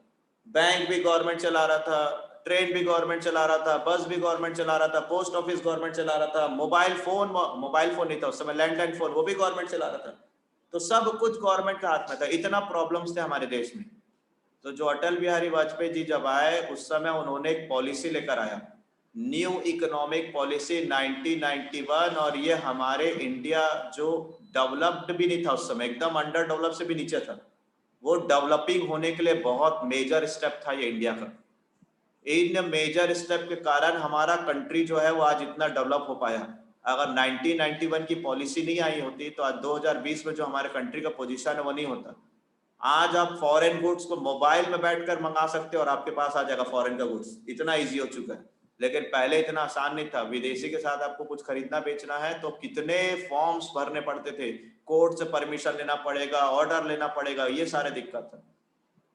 बैंक भी गवर्नमेंट चला रहा था, ट्रेन भी गवर्नमेंट चला रहा था, बस भी गवर्नमेंट चला रहा था, पोस्ट ऑफिस गवर्नमेंट चला रहा था, मोबाइल फोन नहीं था उस समय, लैंडलाइन फोन वो भी गवर्नमेंट चला रहा था। तो सब कुछ गवर्नमेंट के हाथ में था। इतना प्रॉब्लम्स थे हमारे देश में। तो जो अटल बिहारी वाजपेयी जी जब आए उस समय उन्होंने एक पॉलिसी लेकर आया, न्यू इकोनॉमिक पॉलिसी 1991। और ये हमारे इंडिया जो डेवलप्ड भी नहीं था उस समय, एकदम अंडर डेवलप से भी नीचे था, वो डेवलपिंग होने के लिए बहुत मेजर स्टेप था ये इंडिया का। इन मेजर स्टेप के कारण हमारा कंट्री जो है वो आज इतना डेवलप हो पाया। अगर 1991 की पॉलिसी नहीं आई होती तो आज 2020 में जो हमारे कंट्री का पोजीशन है वो नहीं होता। आज आप फॉरेन गुड्स को मोबाइल में बैठकर मंगा सकते हो और आपके पास आ जाएगा फॉरेन का गुड्स, इतना इजी हो चुका है। लेकिन पहले इतना आसान नहीं था। विदेशी के साथ आपको कुछ खरीदना बेचना है तो कितने फॉर्म्स भरने पड़ते थे, कोर्ट से परमिशन लेना पड़ेगा, ऑर्डर लेना पड़ेगा, ये सारे दिक्कत है।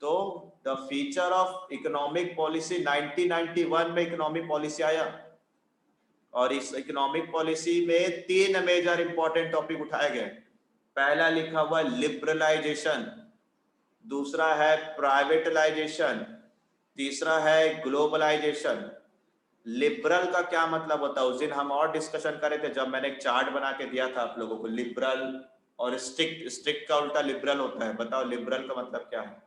तो the feature of economic policy 1991 में इकोनॉमिक पॉलिसी आया, और इस इकोनॉमिक पॉलिसी में 3 मेजर इंपॉर्टेंट टॉपिक उठाए गए। पहला लिखा हुआ लिबरलाइजेशन, दूसरा है प्राइवेटलाइजेशन, तीसरा है ग्लोबलाइजेशन। लिबरल का क्या मतलब होता है उस दिन हम और डिस्कशन करे थे जब मैंने एक चार्ट बना के दिया था आप लोगों को। लिबरल और स्ट्रिक्ट, स्ट्रिक्ट का उल्टा लिबरल होता है। बताओ लिबरल का मतलब क्या है?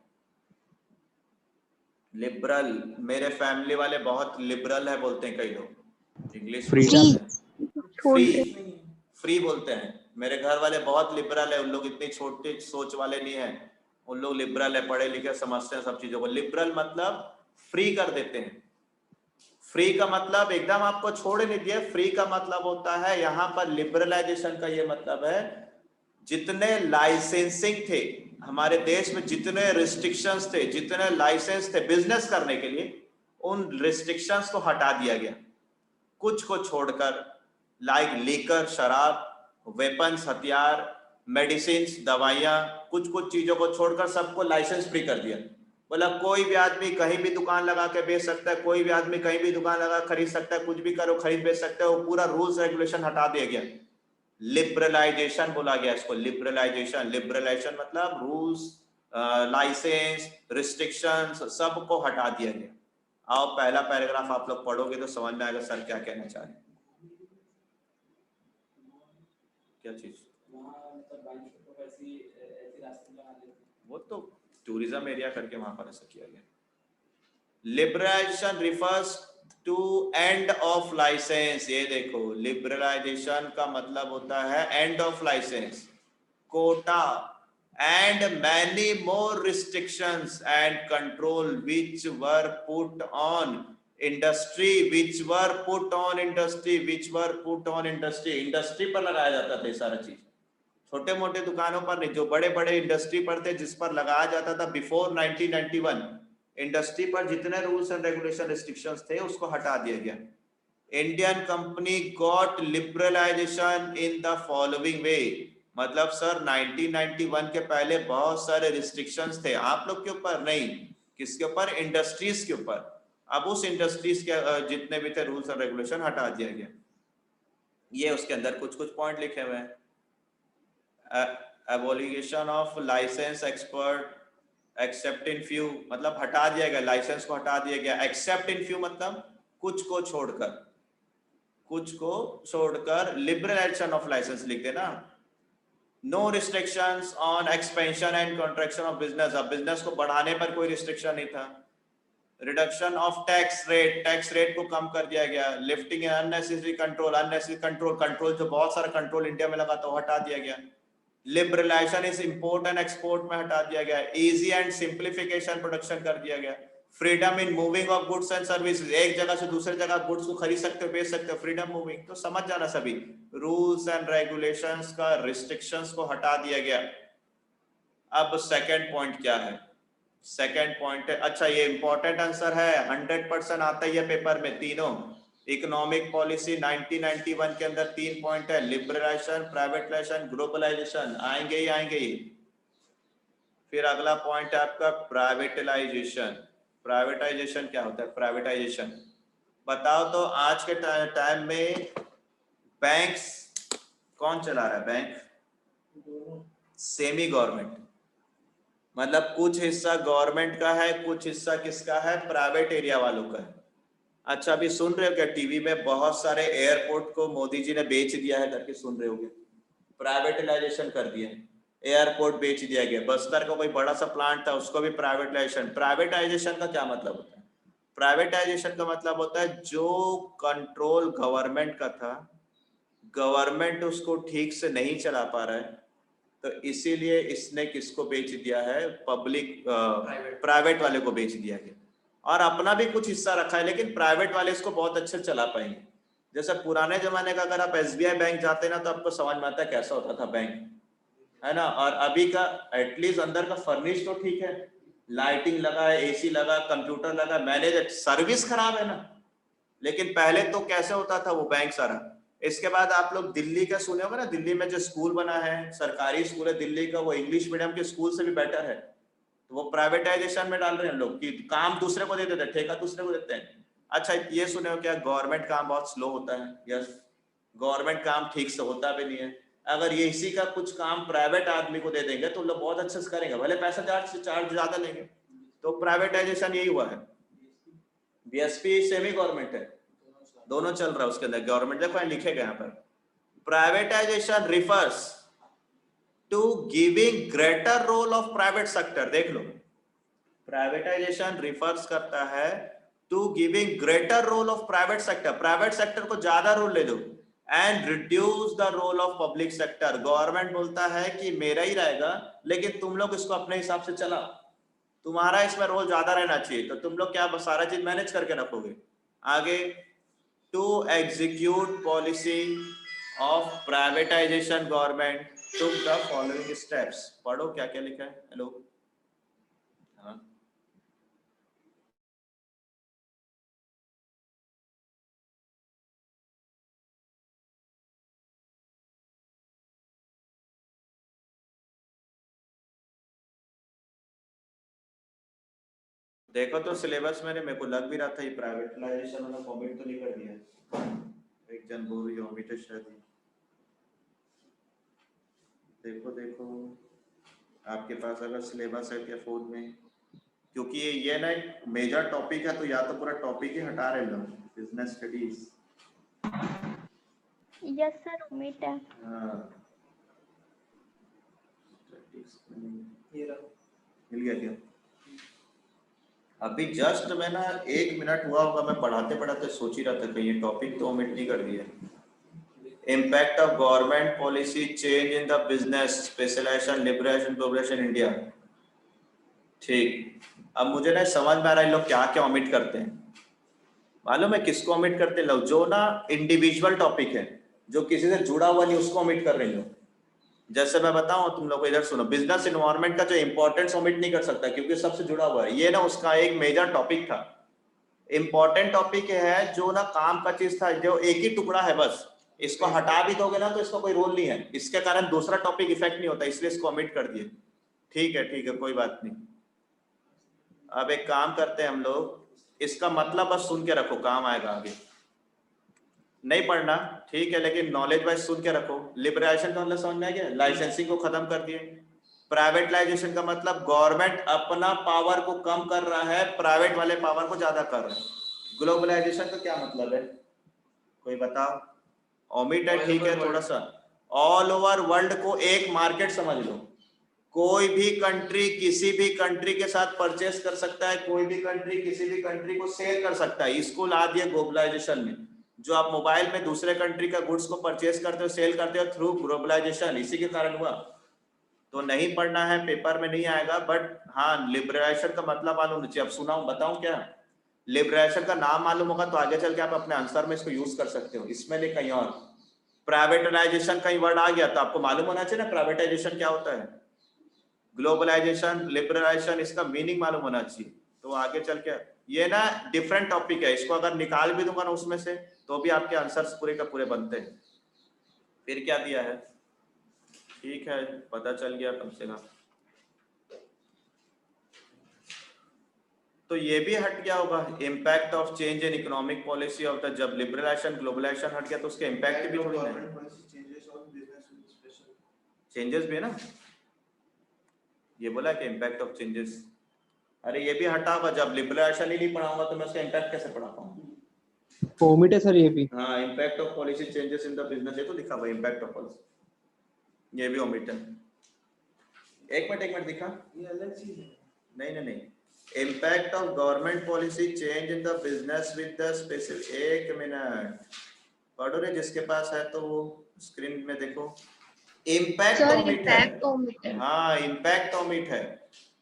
लिबरल, मेरे फैमिली वाले बहुत लिबरल है बोलते हैं कई लोग, इंग्लिश फ्री फ्री बोलते हैं। मेरे घर वाले बहुत लिबरल है, उन लोग इतनी छोटी सोच वाले नहीं है, उन लोग लिबरल है, पढ़े लिखे, समझते हैं सब चीजों को। लिबरल मतलब फ्री कर देते हैं। फ्री का मतलब एकदम आपको छोड़ नहीं दिया। फ्री का मतलब होता है यहाँ पर लिबरलाइजेशन का ये मतलब है जितने लाइसेंसिंग थे हमारे देश में, जितने रिस्ट्रिक्शंस थे, जितने लाइसेंस थे बिजनेस करने के लिए, उन रिस्ट्रिक्शंस को हटा दिया गया कुछ को छोड़कर। लाइक लीकर, शराब, वेपन्स, हथियार, मेडिसिन, दवाइयाँ, कुछ कुछ चीजों को छोड़कर सबको लाइसेंस फ्री कर दिया। बोला कोई भी आदमी कहीं भी दुकान लगा के बेच सकता है, कोई भी आदमी कहीं भी दुकान लगा खरीद सकता है, कुछ भी करो खरीद बेच सकता है। वो पूरा रूल्स रेगुलेशन हटा दिया गया, लिबरलाइजेशन बोला गया इसको। लिबरलाइजेशन, लिबरलाइजेशन मतलब रूल्स, लाइसेंस, रिस्ट्रिक्शंस सबको हटा दिया गया। आओ पहला पैराग्राफ आप लोग पढ़ोगे तो समझ में आएगा सर क्या कहना चाह रहे हैं। क्या चीज? वो तो टूरिज्म एरिया करके वहां पर ऐसा किया गया। Liberalisation refers to end of licence. ये देखो, लिबरलाइजेशन का मतलब होता है end of licence, quota and many more restrictions and control which were put on industry, industry पर लगाया जाता था ये सारा चीज, छोटे मोटे दुकानों पर नहीं, जो बड़े बड़े इंडस्ट्री पर थे जिस पर लगाया जाता था बिफोर 1991, इंडस्ट्री पर जितने रूल्स एंड रेगुलेशन रिस्ट्रिक्शंस थे उसको हटा दिया गया। Indian company got liberalisation in the following way. मतलब सर 1991 के पहले बहुत सारे रिस्ट्रिक्शंस थे, आप लोग के ऊपर नहीं, किसके ऊपर? इंडस्ट्रीज के ऊपर। अब उस इंडस्ट्रीज के जितने भी थे रूल्स एंड रेगुलेशन हटा दिया गया। ये उसके अंदर कुछ कुछ पॉइंट लिखे हुए हैं। Abolition of licence expert except in few, मतलब हटा दिया गया, लाइसेंस को हटा दिया गया। एक्सेप्ट इन फ्यू मतलब कुछ को छोड़कर, कुछ को छोड़कर। लिबरलाइजेशन ऑफ लाइसेंस लिख देना। No restrictions on expansion and contraction of business, अब बिजनेस को बढ़ाने पर कोई रिस्ट्रिक्शन नहीं था। Reduction of tax rate, tax rate को कम कर दिया गया। Lifting unnecessary control, unnecessary control, control जो बहुत सारा कंट्रोल इंडिया में लगा तो हटा दिया गया। Liberalisation is import and export में हटा दिया गया। इजी एंड सिंप्लीफिकेशन प्रोडक्शन कर दिया गया। Freedom in moving of goods and services, एक जगह से दूसरे जगह गुड्स को खरीद सकते हो, बेच सकते हो, फ्रीडम मूविंग। तो समझ जाना सभी, रूल्स एंड रेगुलेशंस का, रिस्ट्रिक्शंस को हटा दिया गया। अब सेकंड पॉइंट क्या है? सेकंड पॉइंट है, अच्छा ये इंपॉर्टेंट आंसर है, 100% आता ही है पेपर में तीनों। इकोनॉमिक पॉलिसी 1991 के अंदर 3 पॉइंट है, लिबरलाइजेशन, प्राइवेटाइजेशन, ग्लोबलाइजेशन, आएंगे ही आएंगे ही। फिर अगला पॉइंट है आपका प्राइवेटलाइजेशन। प्राइवेटाइजेशन क्या होता है? प्राइवेटाइजेशन बताओ तो। आज के टाइम में बैंक्स कौन चला रहा है? बैंक सेमी गवर्नमेंट, मतलब कुछ हिस्सा गवर्नमेंट का है, कुछ हिस्सा किसका है? प्राइवेट एरिया वालों का है। अच्छा अभी सुन रहे हो क्या टीवी में बहुत सारे एयरपोर्ट को मोदी जी ने बेच दिया है करके सुन रहे होगे, प्राइवेटलाइजेशन कर दिया, एयरपोर्ट बेच दिया गया। बस्तर का कोई बड़ा सा प्लांट था उसको भी प्राइवेटाइजेशन। प्राइवेटाइजेशन का क्या मतलब होता है? प्राइवेटाइजेशन का मतलब होता है जो कंट्रोल गवर्नमेंट का था, गवर्नमेंट उसको ठीक से नहीं चला पा रहा है, तो इसीलिए इसने किसको बेच दिया है? पब्लिक, प्राइवेट वाले को बेच दिया गया, और अपना भी कुछ हिस्सा रखा है, लेकिन प्राइवेट वाले इसको बहुत अच्छे चला पाएंगे। जैसे पुराने जमाने का अगर आप एसबीआई बैंक जाते ना तो आपको समझ में आता है कैसा होता था बैंक, है ना। और अभी का एटलीस्ट अंदर का फर्निश तो ठीक है, लाइटिंग लगा है, एसी लगा, कंप्यूटर लगा, मैनेज, सर्विस खराब है ना। लेकिन पहले तो कैसे होता था वो बैंक सारा। इसके बाद आप लोग दिल्ली का सुने होगा ना, दिल्ली में जो स्कूल बना है, सरकारी स्कूल है दिल्ली का, वो इंग्लिश मीडियम के स्कूल से भी बेटर है। तो वो प्राइवेटाइजेशन में डाल रहे हैं लोग कि काम दूसरे को दे देते हैं, ठेका दूसरे को देते हैं। अच्छा ये सुने हो क्या? गवर्नमेंट काम बहुत स्लो होता है। यस, गवर्नमेंट काम ठीक से होता भी नहीं है। अगर ये इसी का कुछ काम प्राइवेट आदमी को दे देंगे तो लोग बहुत अच्छे से करेंगे, भले पैसा चार्ज ज्यादा लेंगे। तो प्राइवेटाइजेशन यही हुआ है। बीएसपी सेमी गवर्नमेंट है, दोनों चल रहा है उसके अंदर। गवर्नमेंट देखो लिखे गए यहाँ पर, privatisation refers to giving greater role of private sector. देख लो, प्राइवेटाइजेशन रिफर्स करता है to giving greater role of private sector, private sector को ज्यादा रोल ले दो, and reduce the role of public sector. Government बोलता है कि मेरा ही रहेगा, लेकिन तुम लोग इसको अपने हिसाब से चलाओ, तुम्हारा इसमें रोल ज्यादा रहना चाहिए, तो तुम लोग क्या सारा चीज मैनेज करके रखोगे। आगे, to execute policy of privatization, government took the following steps। पढ़ो क्या क्या लिखा है। हेलो, हाँ देखो तो सिलेबस में मेरे को लग भी रहा था ये प्राइवेटाइजेशन वाला कमेंट तो नहीं कर दिया। एक जन बोल रही ओमिट शायद। देखो देखो आपके पास अगर सिलेबस है क्या फोन में, क्योंकि ये ना एक मेजर टॉपिक है, तो या तो पूरा टॉपिक ही हटा रहे लोग, business studies. Yes sir, omit है। मिल गया क्या? अभी जस्ट मैं ना 1 मिनट हुआ होगा, मैं पढ़ाते पढ़ाते सोच ही रहा था कि ये टॉपिक तो ओमिट नहीं कर दिया। Impact of government policy change in the business specialisation liberation globalisation India. ठीक, अब मुझे ना समझ में आ रहा है लोग क्या क्या ओमिट करते हैं। मालूम है किसको ओमिट करते हैं लोग? जो ना इंडिविजुअल टॉपिक है, जो किसी से जुड़ा हुआ नहीं, उसको ओमिट कर रहे हैं लोग। जैसे मैं बताऊं तुम लोग को, इधर सुनो, बिजनेस एनवायरनमेंट का जो इंपॉर्टेंस ओमिट नहीं कर सकता क्योंकि सबसे जुड़ा हुआ है। ये ना उसका एक मेजर टॉपिक था, इंपॉर्टेंट टॉपिक है, जो ना काम का चीज था, जो एक ही टुकड़ा है बस। इसको हटा भी दोगे ना तो इसका कोई रोल नहीं है, इसके कारण दूसरा टॉपिक इफेक्ट नहीं होता, इसलिए इसको ओमिट कर दिए। ठीक है कोई बात नहीं। अब एक काम करते हैं हम लोग, इसका मतलब बस सुन के रखो, काम आएगा आगे। नहीं पढ़ना ठीक है, लेकिन नॉलेज वाइज सुन के रखो। लिबरलाइजेशन का मतलब समझ में आ गया? लाइसेंसिंग को खत्म कर दिए। प्राइवेटाइजेशन का मतलब गवर्नमेंट अपना पावर को कम कर रहा है, प्राइवेट वाले पावर को ज्यादा कर रहे हैं। ग्लोबलाइजेशन का क्या मतलब है, कोई बताओ? ओमिट है ठीक है, थोड़ा सा ऑल ओवर वर्ल्ड को एक मार्केट समझ लो। कोई भी कंट्री किसी भी कंट्री के साथ परचेस कर सकता है, कोई भी कंट्री किसी भी कंट्री को सेल कर सकता है। इसको ला दिया ग्लोबलाइजेशन में। जो आप मोबाइल में दूसरे कंट्री का गुड्स को परचेस करते हो, सेल करते हो थ्रू ग्लोबलाइजेशन, इसी के कारण हुआ। तो नहीं पढ़ना है, पेपर में नहीं आएगा, बट हाँ लिबरलाइजेशन का मतलब मालूम होना चाहिए। अब सुनाऊं, बताऊं क्या? लिबरलाइजेशन का नाम मालूम होगा तो आगे चल के आप अपने आंसर में इसको यूज कर सकते हो, इसमें नहीं कहीं और। प्राइवेटाइजेशन कहीं वर्ड आ गया तो आपको मालूम होना चाहिए ना प्राइवेटाइजेशन क्या होता है। ग्लोबलाइजेशन, लिबरलाइजेशन, इसका मीनिंग मालूम होना चाहिए। तो आगे चल के ये ना डिफरेंट टॉपिक है, इसको अगर निकाल भी दूंगा ना उसमें से तो भी आपके आंसर्स पूरे का पूरे बनते हैं। फिर क्या दिया है, ठीक है पता चल गया कम से कम। तो ये भी हट गया होगा, impact of change in economic policy of the, जब लिबरलाइजेशन ग्लोबलाइजेशन हट गया तो उसके इम्पैक्ट भी थोड़ी है। चेंजेस भी है ना, ये बोला कि इम्पैक्ट ऑफ चेंजेस। अरे ये भी हटा होगा, जब लिबरलाइजेशन ही नहीं पढ़ाऊंगा तो मैं उसका इम्पैक्ट कैसे पढ़ा पाऊंगा? ओमिट है सर ये भी। हाँ, impact of policy changes in the business, ये तो लिखा हुआ इम्पैक्ट ऑफ पॉलिसी, ये भी ओमिट है। एक मिनट दिखा, ये अलग चीज है। नहीं, impact of government policy change in the business with the specific, एक मिनट पढ़ो रे, जिसके पास है तो वो स्क्रीन में देखो। इम्पैक्ट ओमिट है, हाँ इम्पैक्ट ओमिट है,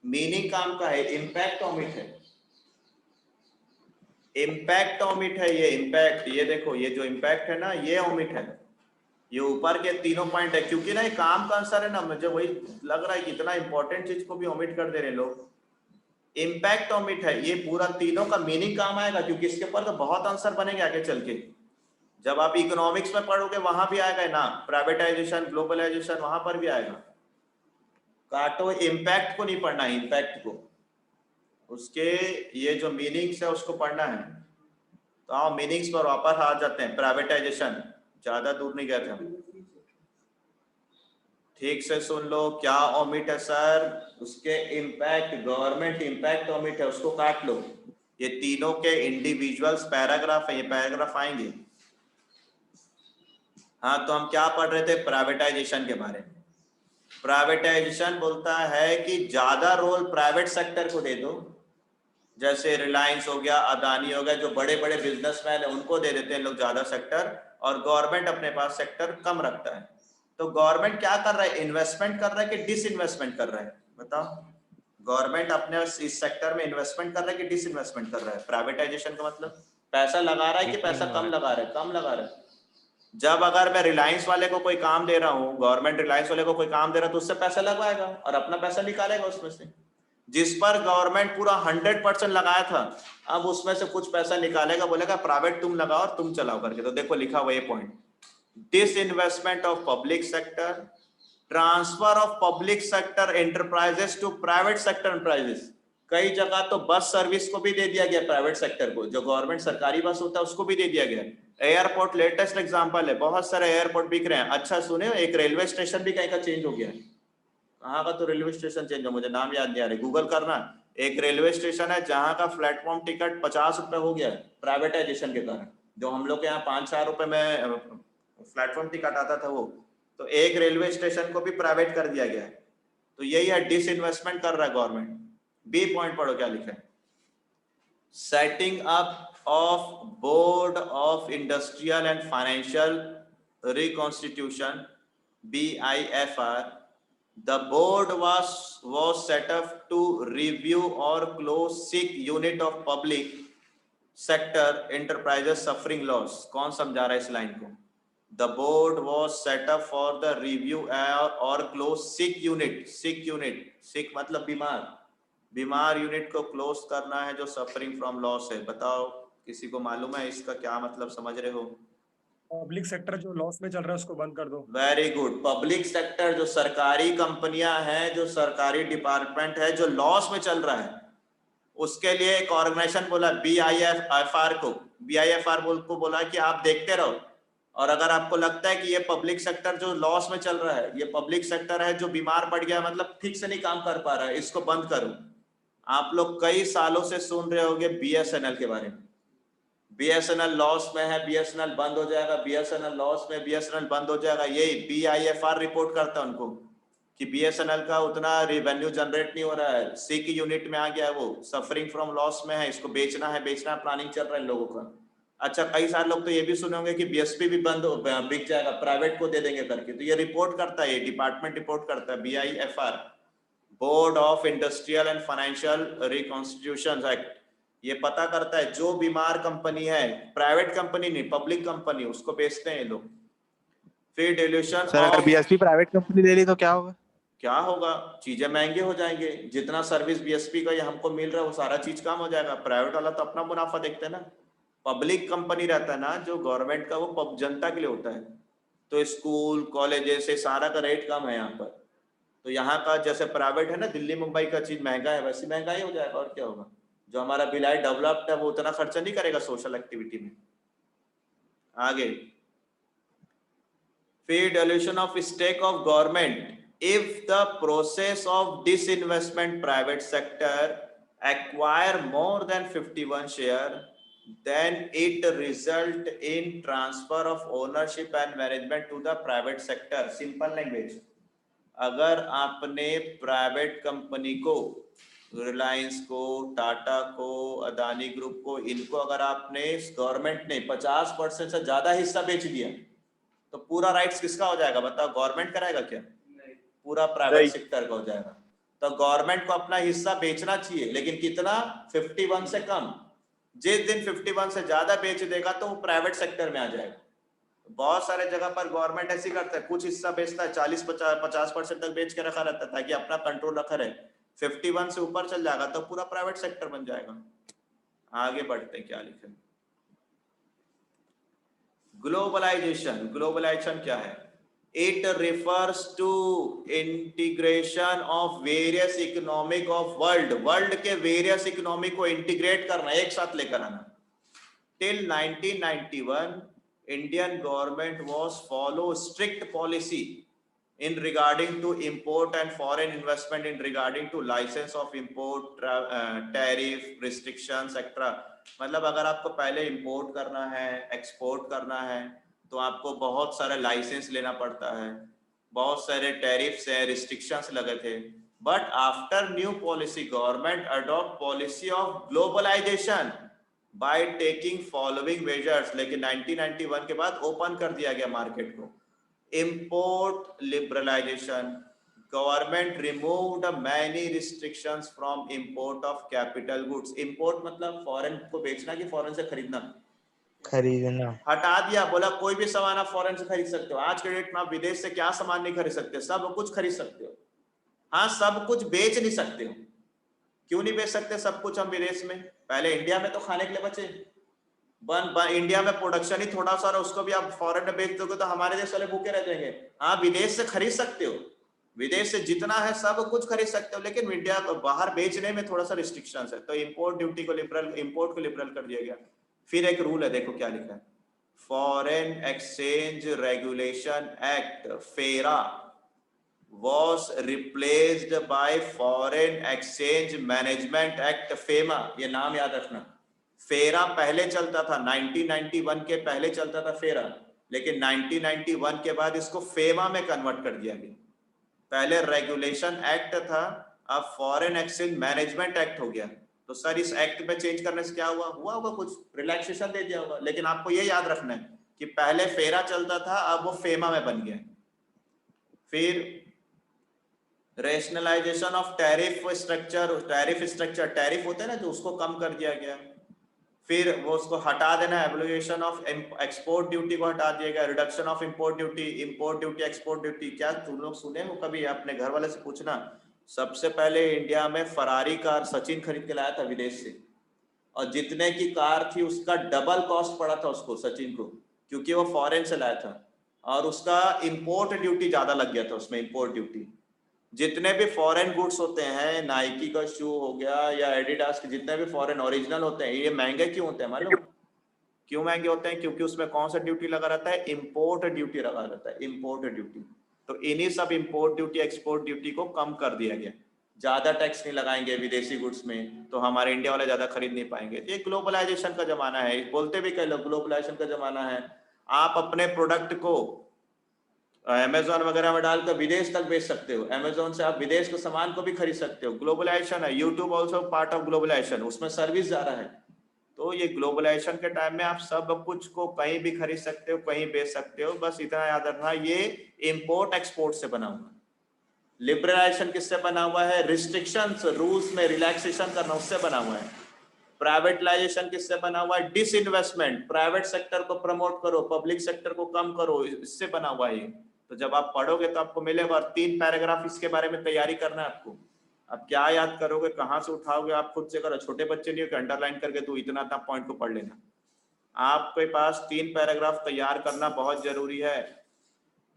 मीनिंग काम का है, इम्पैक्ट ओमिट है। इम्पैक्ट ओमिट है, ये इम्पैक्ट, ये देखो ये जो इम्पैक्ट है ना ये ओमिट है। ये ऊपर के तीनों पॉइंट है, क्योंकि ना ये काम का आंसर है ना, मुझे वही लग रहा है कि इतना इंपॉर्टेंट चीज को भी ओमिट कर दे रहे लोग। इम्पैक्ट ओमिट है, ये पूरा तीनों का मीनिंग काम आएगा, क्योंकि इसके ऊपर तो बहुत आंसर बनेंगे आगे चल के। जब आप इकोनॉमिक्स में पढ़ोगे वहां भी आएगा ना, प्राइवेटाइजेशन ग्लोबलाइजेशन वहां पर भी आएगा। काटो, इम्पैक्ट को नहीं पढ़ना है, इम्पैक्ट को, उसके ये जो मीनिंग्स है उसको पढ़ना है। तो आओ मीनिंग्स पर वापस आ जाते हैं। प्राइवेटाइजेशन, ज्यादा दूर नहीं गए थे हम, ठीक से सुन लो क्या ओमिट है सर, उसके इम्पैक्ट, गवर्नमेंट इम्पैक्ट ओमिट है, उसको काट लो। ये तीनों के इंडिविजुअल्स पैराग्राफ है, ये पैराग्राफ आएंगे। हाँ तो हम क्या पढ़ रहे थे, प्राइवेटाइजेशन के बारे में। प्राइवेटाइजेशन बोलता है कि ज्यादा रोल प्राइवेट सेक्टर को दे दो, जैसे रिलायंस हो गया, अदानी हो गया, जो बड़े बड़े बिजनेसमैन है उनको दे देते हैं लोग ज्यादा सेक्टर, और गवर्नमेंट अपने पास सेक्टर कम रखता है। तो गवर्नमेंट क्या कर रहा है, इन्वेस्टमेंट कर रहा है कि डिसइन्वेस्टमेंट कर रहा है, बताओ? गवर्नमेंट अपने इस सेक्टर में इन्वेस्टमेंट कर रहा है कि डिसइन्वेस्टमेंट कर रहा है? प्राइवेटाइजेशन का मतलब पैसा लगा रहा है कि पैसा कम लगा रहा है? कम लगा रहा है। जब अगर मैं रिलायंस वाले को कोई काम दे रहा हूँ, गवर्नमेंट रिलायंस वाले को कोई काम दे रहा है तो उससे पैसा लगवाएगा और अपना पैसा निकालेगा उसमें से। जिस पर गवर्नमेंट पूरा 100% लगाया था, अब उसमें से कुछ पैसा निकालेगा, बोलेगा प्राइवेट तुम लगाओ और तुम चलाओ करके। तो देखो लिखा हुआ ये point, disinvestment of public sector, transfer of public sector enterprises to private sector enterprises, कई जगह तो बस सर्विस को भी दे दिया गया प्राइवेट सेक्टर को, जो गवर्नमेंट सरकारी बस होता है उसको भी दे दिया गया। एयरपोर्ट लेटेस्ट एग्जांपल है, बहुत सारे एयरपोर्ट बिक रहे हैं। अच्छा सुने, एक रेलवे स्टेशन भी कहीं का चेंज हो गया है। कहाँ का तो रेलवे स्टेशन चेंज हो, मुझे नाम याद नहीं आ रही, गूगल करना। एक रेलवे स्टेशन है जहाँ का प्लेटफॉर्म टिकट 50 रुपए हो गया है प्राइवेटाइजेशन के कारण। जो हम लोग के यहाँ 5-4 रुपए में प्लेटफॉर्म टिकट आता था, वो तो एक रेलवे स्टेशन को भी प्राइवेट कर दिया गया है। तो यही है, डिसइन्वेस्टमेंट कर रहा है गवर्नमेंट। बी पॉइंट पढ़ो क्या लिखा है। Setting up of board of industrial and financial reconstitution, BIFR. The board was set up to review or close sick unit of public sector enterprises suffering loss. कौन समझा रहा है इस लाइन को? The board was set up for the review or close sick unit. Sick मतलब बीमार unit को close करना है जो सफरिंग फ्रॉम लॉस है। बताओ किसी को मालूम है इसका क्या मतलब, समझ रहे हो? पब्लिक सेक्टर जो लॉस में चल रहा है उसको बंद कर दो। Very good. पब्लिक सेक्टर जो सरकारी कंपनियां हैं, जो सरकारी डिपार्टमेंट है जो लॉस में चल रहा है, उसके लिए एक ऑर्गेनाइजेशन बोला BIFR को। BIFR को बोला कि आप देखते रहो, और अगर आपको लगता है कि ये पब्लिक सेक्टर जो लॉस में चल रहा है, ये पब्लिक सेक्टर है जो बीमार पड़ गया, मतलब ठीक से नहीं काम कर पा रहा है, इसको बंद करो। आप लोग कई सालों से सुन रहे होंगे BSNL के बारे में। BSNL लॉस में है, BSNL बंद हो जाएगा, BSNL लॉस में, BSNL बंद हो जाएगा। यही BIFR रिपोर्ट करता है उनको कि BSNL का उतना रेवेन्यू जनरेट नहीं हो रहा है, सिक यूनिट में आ गया है, वो सफरिंग फ्रॉम लॉस में है, इसको बेचना है, प्लानिंग चल रहा है इन लोगों का। अच्छा, कई सारे लोग तो ये भी सुने होंगे कि BSP भी बंद हो, बिक जाएगा, प्राइवेट को दे देंगे करके। तो ये रिपोर्ट करता है, ये डिपार्टमेंट रिपोर्ट करता है, BIFR, board of industrial and financial reconstitution act. ये पता करता है जो बीमार कंपनी है, प्राइवेट कंपनी नहीं, पब्लिक कंपनी, उसको बेचते हैं ये लोग। फिर डिल्यूशन सर, अगर BSP प्राइवेट कंपनी ले ली तो क्या होगा? क्या होगा? चीजें महंगे हो जाएंगे। जितना सर्विस BSP का ये हमको मिल रहा है वो सारा चीज कम हो जाएगा। प्राइवेट वाला तो अपना मुनाफा देखते हैं ना। पब्लिक कंपनी रहता है ना जो गवर्नमेंट का, वो जनता के लिए होता है। तो स्कूल कॉलेज से सारा का रेट कम है यहाँ पर। तो यहाँ का जैसे प्राइवेट है ना, दिल्ली मुंबई का चीज महंगा है, वैसे महंगा ही हो जाएगा। और क्या होगा? जो हमारा भिलाई डेवलप्ड है वो उतना खर्चा नहीं करेगा सोशल एक्टिविटी में। आगे, फिर dilution of stake of government if the process of disinvestment private sector acquire more than 51 share, then it result in transfer of ownership and management to the private sector. Simple language, अगर आपने private company को, रिलायंस को, टाटा को, Adani group को, इनको अगर आपने government ने 50% से ज्यादा हिस्सा बेच दिया तो पूरा राइट्स किसका हो जाएगा? बताओ, गवर्नमेंट कराएगा क्या? पूरा प्राइवेट सेक्टर का हो जाएगा। तो गवर्नमेंट को अपना हिस्सा बेचना चाहिए, लेकिन कितना? 51 से कम। जिस दिन 51 से ज्यादा बेच देगा तो वो प्राइवेट सेक्टर में आ जाएगा। बहुत सारे जगह पर गवर्नमेंट ऐसी करता है, कुछ हिस्सा बेचता है, 40-50% तक बेच के रखा रहता है ताकि अपना कंट्रोल रखा रहे। 51 से ऊपर चल जाएगा तो पूरा प्राइवेट सेक्टर बन जाएगा। आगे बढ़ते हैं, क्या लिखे? ग्लोबलाइजेशन क्या है? It refers to integration of various economic of world के various economic को integrate करना, एक साथ लेकर आना। Till 1991, Indian government was follow strict policy in regarding to import and foreign investment, in regarding to license of import, tariff restrictions etc. मतलब अगर आपको पहले import करना है, export करना है, तो आपको बहुत सारे लाइसेंस लेना पड़ता है, बहुत सारे टैरिफ्स है, रिस्ट्रिक्शंस लगे थे। But after new policy, government adopt policy of globalisation by taking following measures. लेकिन 1991 के बाद ओपन कर दिया गया मार्केट को। Import liberalisation, government removed many restrictions from import of capital goods. Import मतलब फॉरेन को बेचना कि फॉरेन से खरीदना? खरीदना। हटा दिया, बोला कोई भी सामान आप फॉरेन से खरीद सकते हो। आज के डेट में आप विदेश से क्या सामान नहीं खरीद सकते? सब कुछ खरीद सकते हो। हाँ, सब कुछ बेच नहीं सकते हो। क्यों नहीं बेच सकते सब कुछ हम विदेश में? पहले इंडिया में तो खाने के लिए बचे, इंडिया में प्रोडक्शन ही थोड़ा सा, उसको भी आप फॉरेन में बेच दोगे तो हमारे देश वाले भूखे रह जाएंगे। हाँ, विदेश से खरीद सकते हो, विदेश से जितना है सब कुछ खरीद सकते हो, लेकिन इंडिया को बाहर बेचने में थोड़ा सा रिस्ट्रिक्शंस है, तो इंपोर्ट ड्यूटी को लिबरल, इंपोर्ट को लिबरल कर दिया गया। फिर एक रूल है, देखो क्या लिखा है, फॉरेन एक्सचेंज रेगुलेशन एक्ट फेरा was replaced by Foreign Exchange Management Act FEMA। ये नाम याद रखना, फेरा पहले चलता था 1991 के पहले चलता था फेरा, लेकिन 1991 के बाद इसको फेमा में कन्वर्ट कर दिया गया। पहले रेगुलेशन एक्ट था, अब फॉरेन एक्सचेंज मैनेजमेंट एक्ट हो गया। तो सर इस एक्ट में चेंज करने से क्या हुआ होगा कुछ रिलैक्सेशन दे दिया होगा, लेकिन आपको ये याद रखना है कि पहले फेरा चलता था, अब वो फेमा में बन गया। फिर rationalisation of tariff structure, tariff होते हैं ना जो, उसको कम कर दिया गया। फिर वो उसको हटा देना, एवल्यूएशन ऑफ एक्सपोर्ट ड्यूटी को हटा दिया गया, reduction of import duty, export duty. क्या तुम लोग सुने हो कभी? अपने घर वाले से पूछना। सबसे पहले इंडिया में फरारी कार सचिन खरीद के लाया था विदेश से, और जितने की कार थी उसका डबल कॉस्ट पड़ा था उसको, सचिन को, क्योंकि वो फॉरेन से लाया था और उसका इंपोर्ट ड्यूटी ज्यादा लग गया था उसमें, इंपोर्ट ड्यूटी। जितने भी फॉरेन गुड्स होते हैं, नाइकी का शू हो गया या एडिडास के जितने भी फॉरेन ओरिजिनल होते हैं, ये महंगे क्यों होते हैं मालूम? क्यों महंगे होते हैं? क्योंकि उसमें कौन सा ड्यूटी लगा रहता है? इंपोर्ट ड्यूटी लगा रहता है, इंपोर्ट ड्यूटी। तो इन्हीं सब इंपोर्ट ड्यूटी, एक्सपोर्ट ड्यूटी को कम कर दिया गया। ज्यादा टैक्स नहीं लगाएंगे विदेशी गुड्स में, तो हमारे इंडिया वाले ज्यादा खरीद नहीं पाएंगे। ये ग्लोबलाइजेशन का जमाना है, बोलते भी कई लोग ग्लोबलाइजेशन का जमाना है। आप अपने प्रोडक्ट को अमेज़न वगैरह में डालकर विदेश तक बेच सकते हो, अमेज़न से आप विदेश के सामान को भी खरीद सकते हो। ग्लोबलाइजेशन है, YouTube also part of globalisation, उसमें सर्विस जा रहा है। तो ये ग्लोबलाइजेशन के टाइम में आप सब कुछ को कहीं भी खरीद सकते हो, कहीं बेच सकते हो। बस इतना याद रखना, ये इंपोर्ट एक्सपोर्ट से बना हुआ है। लिबरलाइजेशन किससे बना हुआ है? रिस्ट्रिक्शंस, रूल्स में रिलैक्सेशन करना, उससे बना हुआ है। प्राइवेटाइजेशन किससे बना हुआ है? डिसइन्वेस्टमेंट, प्राइवेट सेक्टर को प्रमोट करो, पब्लिक सेक्टर को कम करो, इससे बना हुआ है। तो जब आप पढ़ोगे तो आपको मिलेगा, और 3 पैराग्राफ इसके बारे में तैयारी करना है आपको। अब क्या याद करोगे, कहाँ से उठाओगे, आप खुद से करो। छोटे बच्चे नहीं हो कि अंडरलाइन करके तू इतना पॉइंट को पढ़ लेना। आपके पास 3 पैराग्राफ तैयार करना बहुत जरूरी है,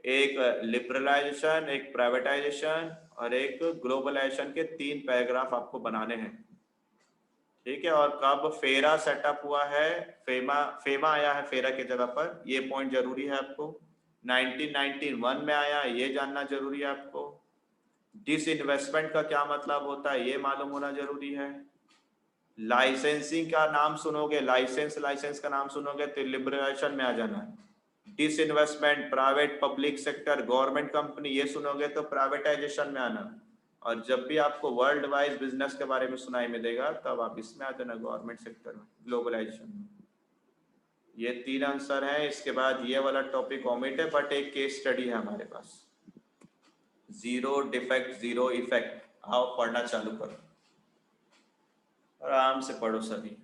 एक लिबरलाइजेशन, एक प्राइवेटाइजेशन और एक ग्लोबलाइजेशन के 3 पैराग्राफ आपको बनाने हैं, ठीक है। और कब फेरा सेटअप हुआ है, फेमा आया है फेरा के जगह पर, ये पॉइंट जरूरी है आपको। 1991 में आया, ये जानना जरूरी है आपको। डिसइन्वेस्टमेंट का क्या मतलब होता है, ये मालूम होना जरूरी है। लाइसेंसिंग का नाम सुनोगे, लाइसेंस का नाम सुनोगे तो लिबरलाइजेशन में आ जाना है। Disinvestment, private public sector, government company, ये सुनोगे तो प्राइवेटाइजेशन में आना। और जब भी आपको वर्ल्ड वाइज बिजनेस के बारे में सुनाई में देगा, तब आप इसमें आ जाना, गवर्नमेंट सेक्टर में, ग्लोबलाइजेशन में। ये 3 आंसर हैं। इसके बाद ये वाला टॉपिक ओमिट है, बट एक केस स्टडी है हमारे पास, जीरो डिफेक्ट जीरो इफेक्ट। आओ पढ़ना चालू करो, आराम से पढ़ो सभी।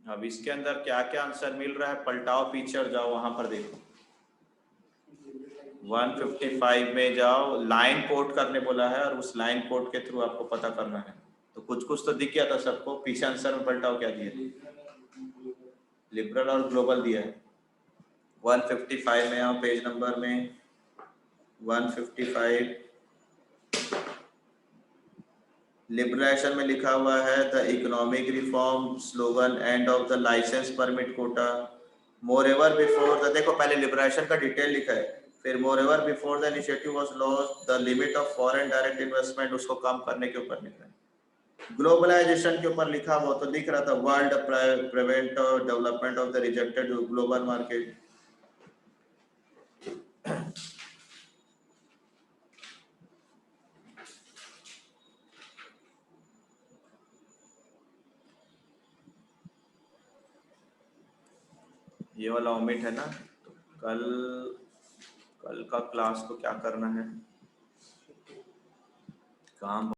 अब इसके अंदर क्या क्या आंसर मिल रहा है, पलटाओ पीछे और जाओ वहां पर देखो। 155 में जाओ, लाइन कोड करने बोला है और उस लाइन कोड के थ्रू आपको पता करना है। तो कुछ कुछ तो दिख गया था सबको, पीछे आंसर में पलटाओ क्या दिया, लिबरल और ग्लोबल दिया है। 155 में आओ, पेज नंबर में 155 लिबरेशन में लिखा हुआ है the economic reform slogan end of the licence permit quota. More ever before the, देखो पहले लिबरेशन का डिटेल लिखा है, फिर more ever before the initiative was launched the limit of foreign direct investment, उसको कम करने के ऊपर लिखा है। ग्लोबलाइजेशन के ऊपर लिखा हुआ तो दिख रहा था world prevent development of the rejected global market. ये वाला ओमिट है ना, तो कल का क्लास को क्या करना है, काम